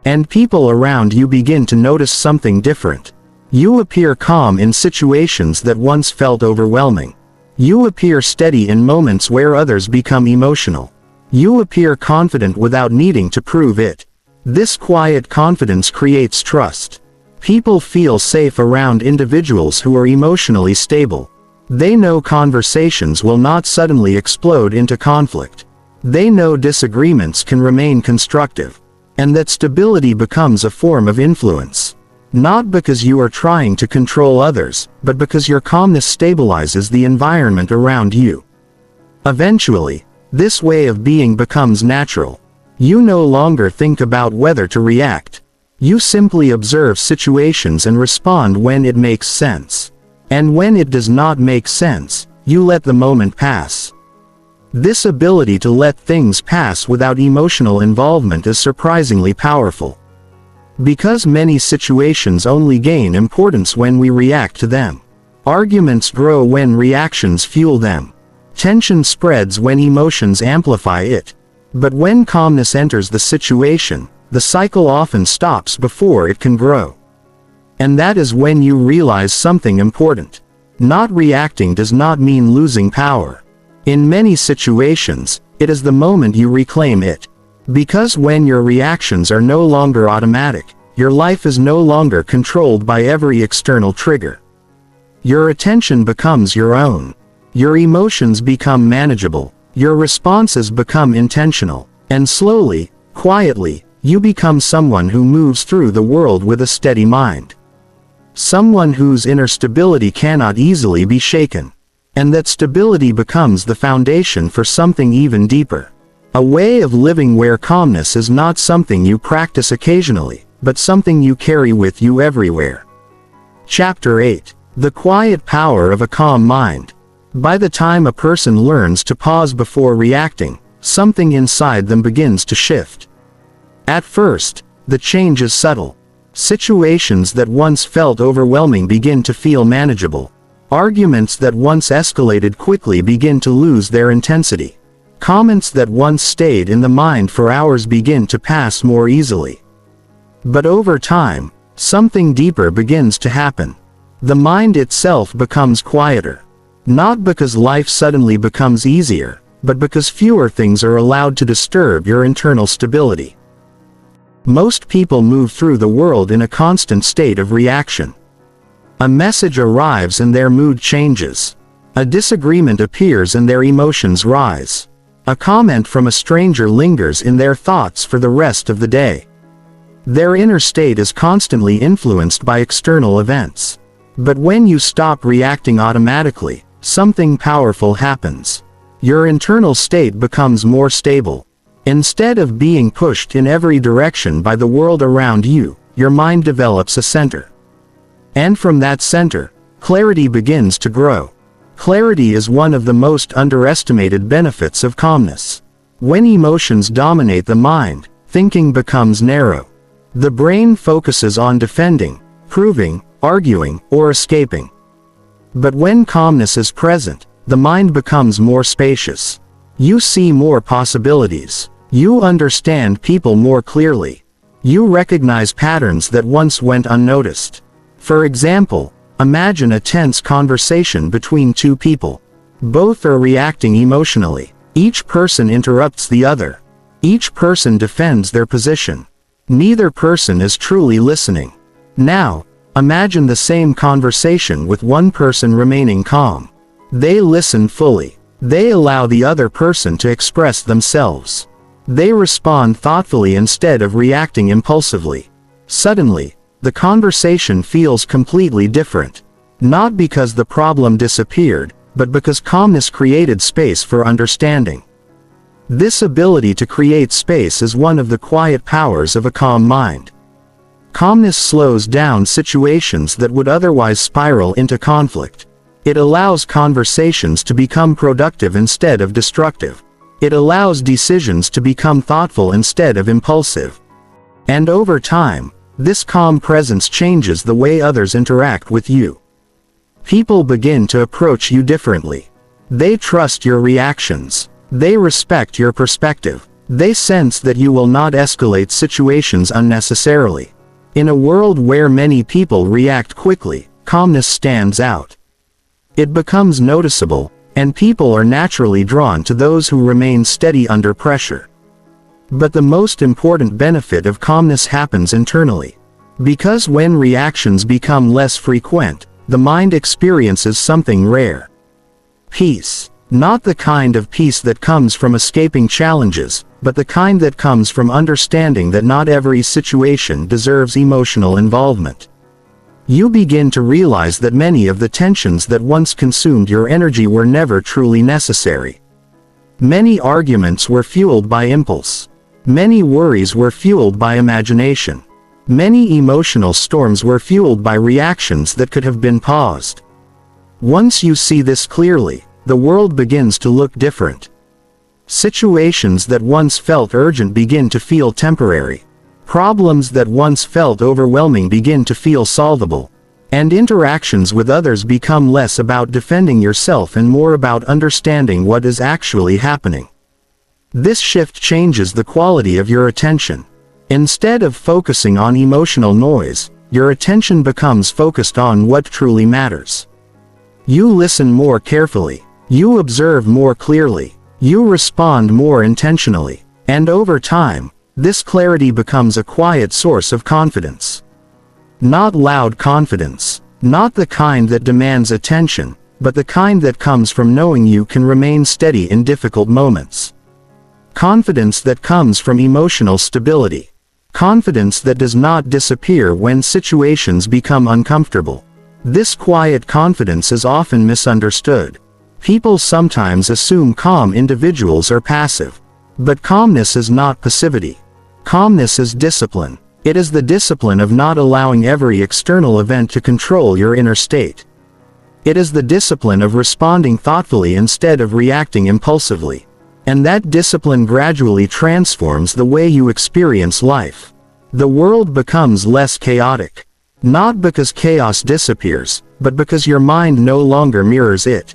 And people around you begin to notice something different. You appear calm in situations that once felt overwhelming. You appear steady in moments where others become emotional. You appear confident without needing to prove it. This quiet confidence creates trust. People feel safe around individuals who are emotionally stable. They know conversations will not suddenly explode into conflict. They know disagreements can remain constructive. And that stability becomes a form of influence. Not because you are trying to control others, but because your calmness stabilizes the environment around you. Eventually, this way of being becomes natural. You no longer think about whether to react. You simply observe situations and respond when it makes sense. And when it does not make sense, you let the moment pass. This ability to let things pass without emotional involvement is surprisingly powerful. Because many situations only gain importance when we react to them. Arguments grow when reactions fuel them. Tension spreads when emotions amplify it. But when calmness enters the situation, the cycle often stops before it can grow. And that is when you realize something important. Not reacting does not mean losing power. In many situations, it is the moment you reclaim it. Because when your reactions are no longer automatic, your life is no longer controlled by every external trigger. Your attention becomes your own. Your emotions become manageable. Your responses become intentional. And slowly, quietly, you become someone who moves through the world with a steady mind. Someone whose inner stability cannot easily be shaken. And that stability becomes the foundation for something even deeper. A way of living where calmness is not something you practice occasionally, but something you carry with you everywhere. Chapter 8. The Quiet Power of a Calm Mind. By the time a person learns to pause before reacting, something inside them begins to shift. At first, the change is subtle. Situations that once felt overwhelming begin to feel manageable. Arguments that once escalated quickly begin to lose their intensity. Comments that once stayed in the mind for hours begin to pass more easily. But over time, something deeper begins to happen. The mind itself becomes quieter. Not because life suddenly becomes easier, but because fewer things are allowed to disturb your internal stability. Most people move through the world in a constant state of reaction. A message arrives and their mood changes. A disagreement appears and their emotions rise. A comment from a stranger lingers in their thoughts for the rest of the day. Their inner state is constantly influenced by external events. But when you stop reacting automatically, something powerful happens. Your internal state becomes more stable. Instead of being pushed in every direction by the world around you, your mind develops a center. And from that center, clarity begins to grow. Clarity is one of the most underestimated benefits of calmness. When emotions dominate the mind, thinking becomes narrow. The brain focuses on defending, proving, arguing, or escaping. But when calmness is present, the mind becomes more spacious. You see more possibilities. You understand people more clearly. You recognize patterns that once went unnoticed. For example, imagine a tense conversation between two people. Both are reacting emotionally. Each person interrupts the other. Each person defends their position. Neither person is truly listening. Now, imagine the same conversation with one person remaining calm. They listen fully. They allow the other person to express themselves. They respond thoughtfully instead of reacting impulsively. Suddenly, the conversation feels completely different. Not because the problem disappeared, but because calmness created space for understanding. This ability to create space is one of the quiet powers of a calm mind. Calmness slows down situations that would otherwise spiral into conflict. It allows conversations to become productive instead of destructive. It allows decisions to become thoughtful instead of impulsive. And over time, this calm presence changes the way others interact with you. People begin to approach you differently. They trust your reactions. They respect your perspective. They sense that you will not escalate situations unnecessarily. In a world where many people react quickly, calmness stands out. It becomes noticeable, and people are naturally drawn to those who remain steady under pressure. But the most important benefit of calmness happens internally. Because when reactions become less frequent, the mind experiences something rare. Peace. Not the kind of peace that comes from escaping challenges, but the kind that comes from understanding that not every situation deserves emotional involvement. You begin to realize that many of the tensions that once consumed your energy were never truly necessary. Many arguments were fueled by impulse. Many worries were fueled by imagination. Many emotional storms were fueled by reactions that could have been paused. Once you see this clearly, the world begins to look different. Situations that once felt urgent begin to feel temporary. Problems that once felt overwhelming begin to feel solvable. And interactions with others become less about defending yourself and more about understanding what is actually happening. This shift changes the quality of your attention. Instead of focusing on emotional noise, your attention becomes focused on what truly matters. You listen more carefully. You observe more clearly. You respond more intentionally. And over time, this clarity becomes a quiet source of confidence. Not loud confidence. Not the kind that demands attention, but the kind that comes from knowing you can remain steady in difficult moments. Confidence that comes from emotional stability. Confidence that does not disappear when situations become uncomfortable. This quiet confidence is often misunderstood. People sometimes assume calm individuals are passive. But calmness is not passivity. Calmness is discipline. It is the discipline of not allowing every external event to control your inner state. It is the discipline of responding thoughtfully instead of reacting impulsively. And that discipline gradually transforms the way you experience life. The world becomes less chaotic. Not because chaos disappears, but because your mind no longer mirrors it.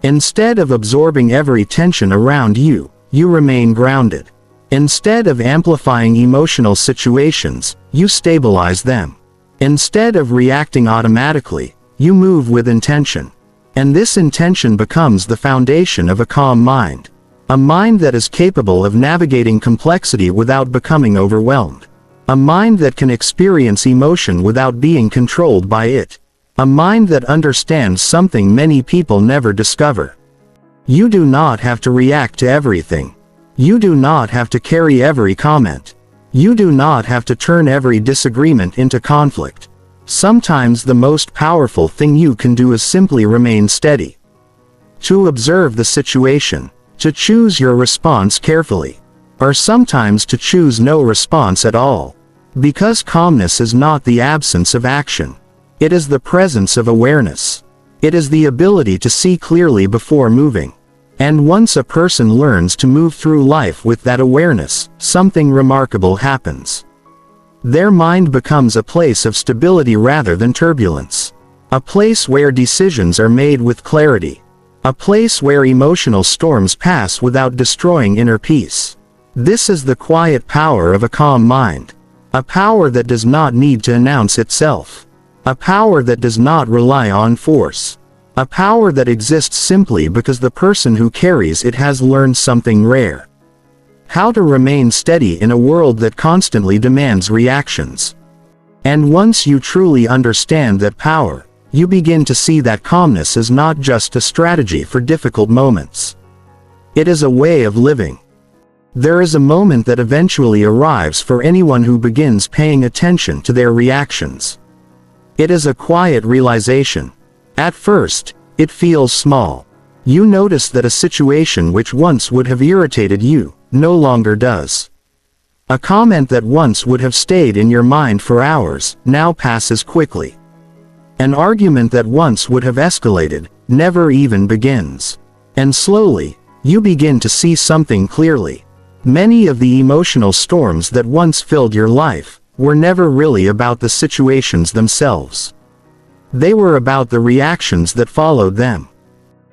Instead of absorbing every tension around you, you remain grounded. Instead of amplifying emotional situations, you stabilize them. Instead of reacting automatically, you move with intention. And this intention becomes the foundation of a calm mind. A mind that is capable of navigating complexity without becoming overwhelmed. A mind that can experience emotion without being controlled by it. A mind that understands something many people never discover. You do not have to react to everything. You do not have to carry every comment. You do not have to turn every disagreement into conflict. Sometimes the most powerful thing you can do is simply remain steady. To observe the situation. To choose your response carefully. Or sometimes to choose no response at all. Because calmness is not the absence of action. It is the presence of awareness. It is the ability to see clearly before moving. And once a person learns to move through life with that awareness, something remarkable happens. Their mind becomes a place of stability rather than turbulence. A place where decisions are made with clarity. A place where emotional storms pass without destroying inner peace. This is the quiet power of a calm mind. A power that does not need to announce itself. A power that does not rely on force. A power that exists simply because the person who carries it has learned something rare. How to remain steady in a world that constantly demands reactions. And once you truly understand that power, you begin to see that calmness is not just a strategy for difficult moments. It is a way of living. There is a moment that eventually arrives for anyone who begins paying attention to their reactions. It is a quiet realization. At first, it feels small. You notice that a situation which once would have irritated you, no longer does. A comment that once would have stayed in your mind for hours, now passes quickly. An argument that once would have escalated, never even begins. And slowly, you begin to see something clearly. Many of the emotional storms that once filled your life, were never really about the situations themselves. They were about the reactions that followed them.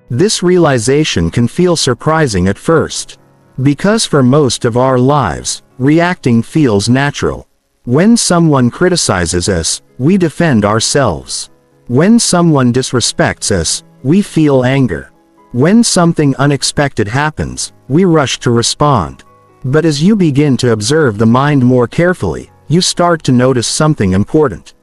This realization can feel surprising at first. Because for most of our lives, reacting feels natural. When someone criticizes us, we defend ourselves. When someone disrespects us, we feel anger. When something unexpected happens, we rush to respond. But as you begin to observe the mind more carefully, you start to notice something important.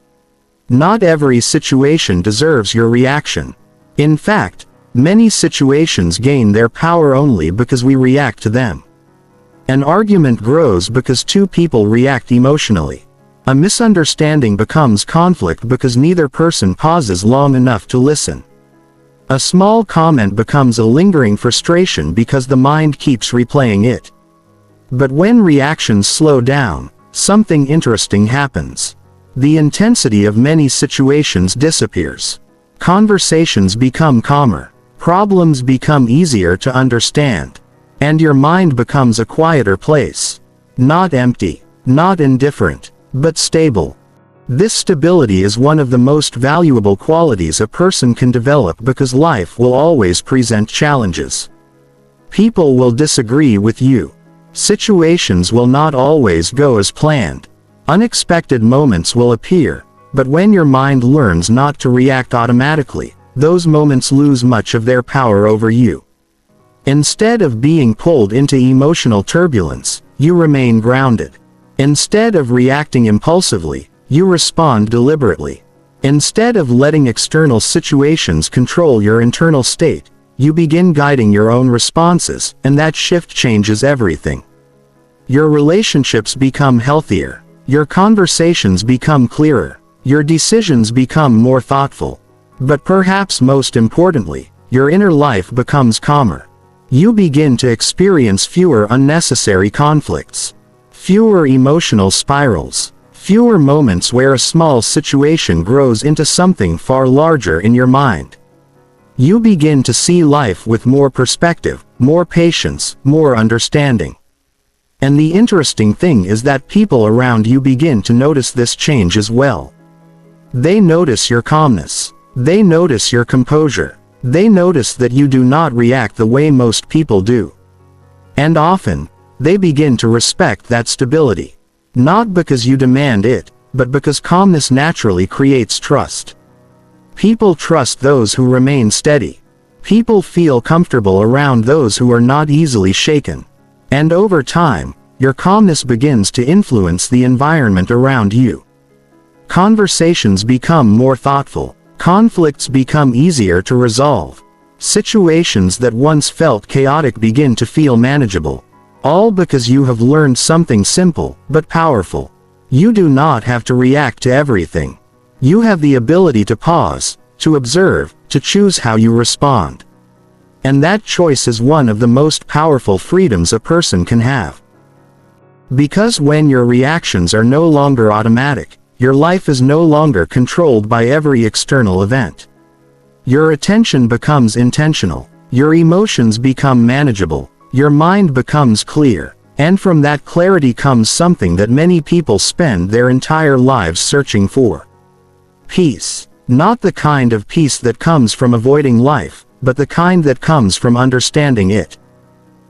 Not every situation deserves your reaction. In fact, many situations gain their power only because we react to them. An argument grows because two people react emotionally. A misunderstanding becomes conflict because neither person pauses long enough to listen. A small comment becomes a lingering frustration because the mind keeps replaying it. But when reactions slow down, something interesting happens. The intensity of many situations disappears. Conversations become calmer. Problems become easier to understand. And your mind becomes a quieter place. Not empty, not indifferent, but stable. This stability is one of the most valuable qualities a person can develop because life will always present challenges. People will disagree with you. Situations will not always go as planned. Unexpected moments will appear, but when your mind learns not to react automatically, those moments lose much of their power over you. Instead of being pulled into emotional turbulence, you remain grounded. Instead of reacting impulsively, you respond deliberately. Instead of letting external situations control your internal state, you begin guiding your own responses, and that shift changes everything. Your relationships become healthier. Your conversations become clearer. Your decisions become more thoughtful. But perhaps most importantly, your inner life becomes calmer. You begin to experience fewer unnecessary conflicts, fewer emotional spirals, fewer moments where a small situation grows into something far larger in your mind. You begin to see life with more perspective, more patience, more understanding. And the interesting thing is that people around you begin to notice this change as well. They notice your calmness. They notice your composure. They notice that you do not react the way most people do. And often, they begin to respect that stability. Not because you demand it, but because calmness naturally creates trust. People trust those who remain steady. People feel comfortable around those who are not easily shaken. And over time, your calmness begins to influence the environment around you. Conversations become more thoughtful. Conflicts become easier to resolve. Situations that once felt chaotic begin to feel manageable. All because you have learned something simple, but powerful. You do not have to react to everything. You have the ability to pause, to observe, to choose how you respond. And that choice is one of the most powerful freedoms a person can have. Because when your reactions are no longer automatic, your life is no longer controlled by every external event. Your attention becomes intentional. Your emotions become manageable. Your mind becomes clear. And from that clarity comes something that many people spend their entire lives searching for. Peace. Not the kind of peace that comes from avoiding life, but the kind that comes from understanding it.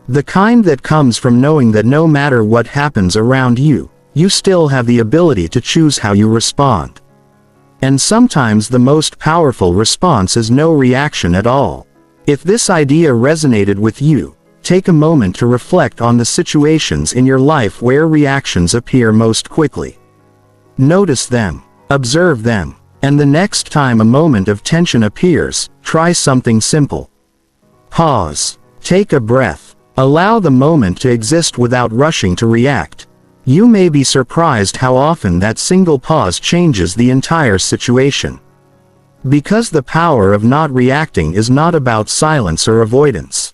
The kind that comes from knowing that no matter what happens around you, you still have the ability to choose how you respond. And sometimes the most powerful response is no reaction at all. If this idea resonated with you, take a moment to reflect on the situations in your life where reactions appear most quickly. Notice them, observe them, and the next time a moment of tension appears, try something simple. Pause. Take a breath. Allow the moment to exist without rushing to react. You may be surprised how often that single pause changes the entire situation. Because the power of not reacting is not about silence or avoidance.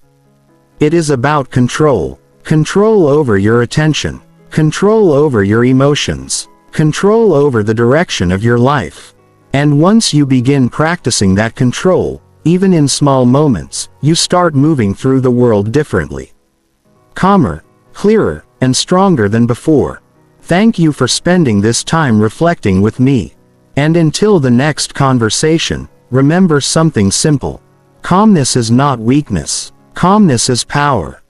It is about control. Control over your attention. Control over your emotions. Control over the direction of your life. And once you begin practicing that control, even in small moments, you start moving through the world differently. Calmer, clearer, and stronger than before. Thank you for spending this time reflecting with me. And until the next conversation, remember something simple. Calmness is not weakness. Calmness is power.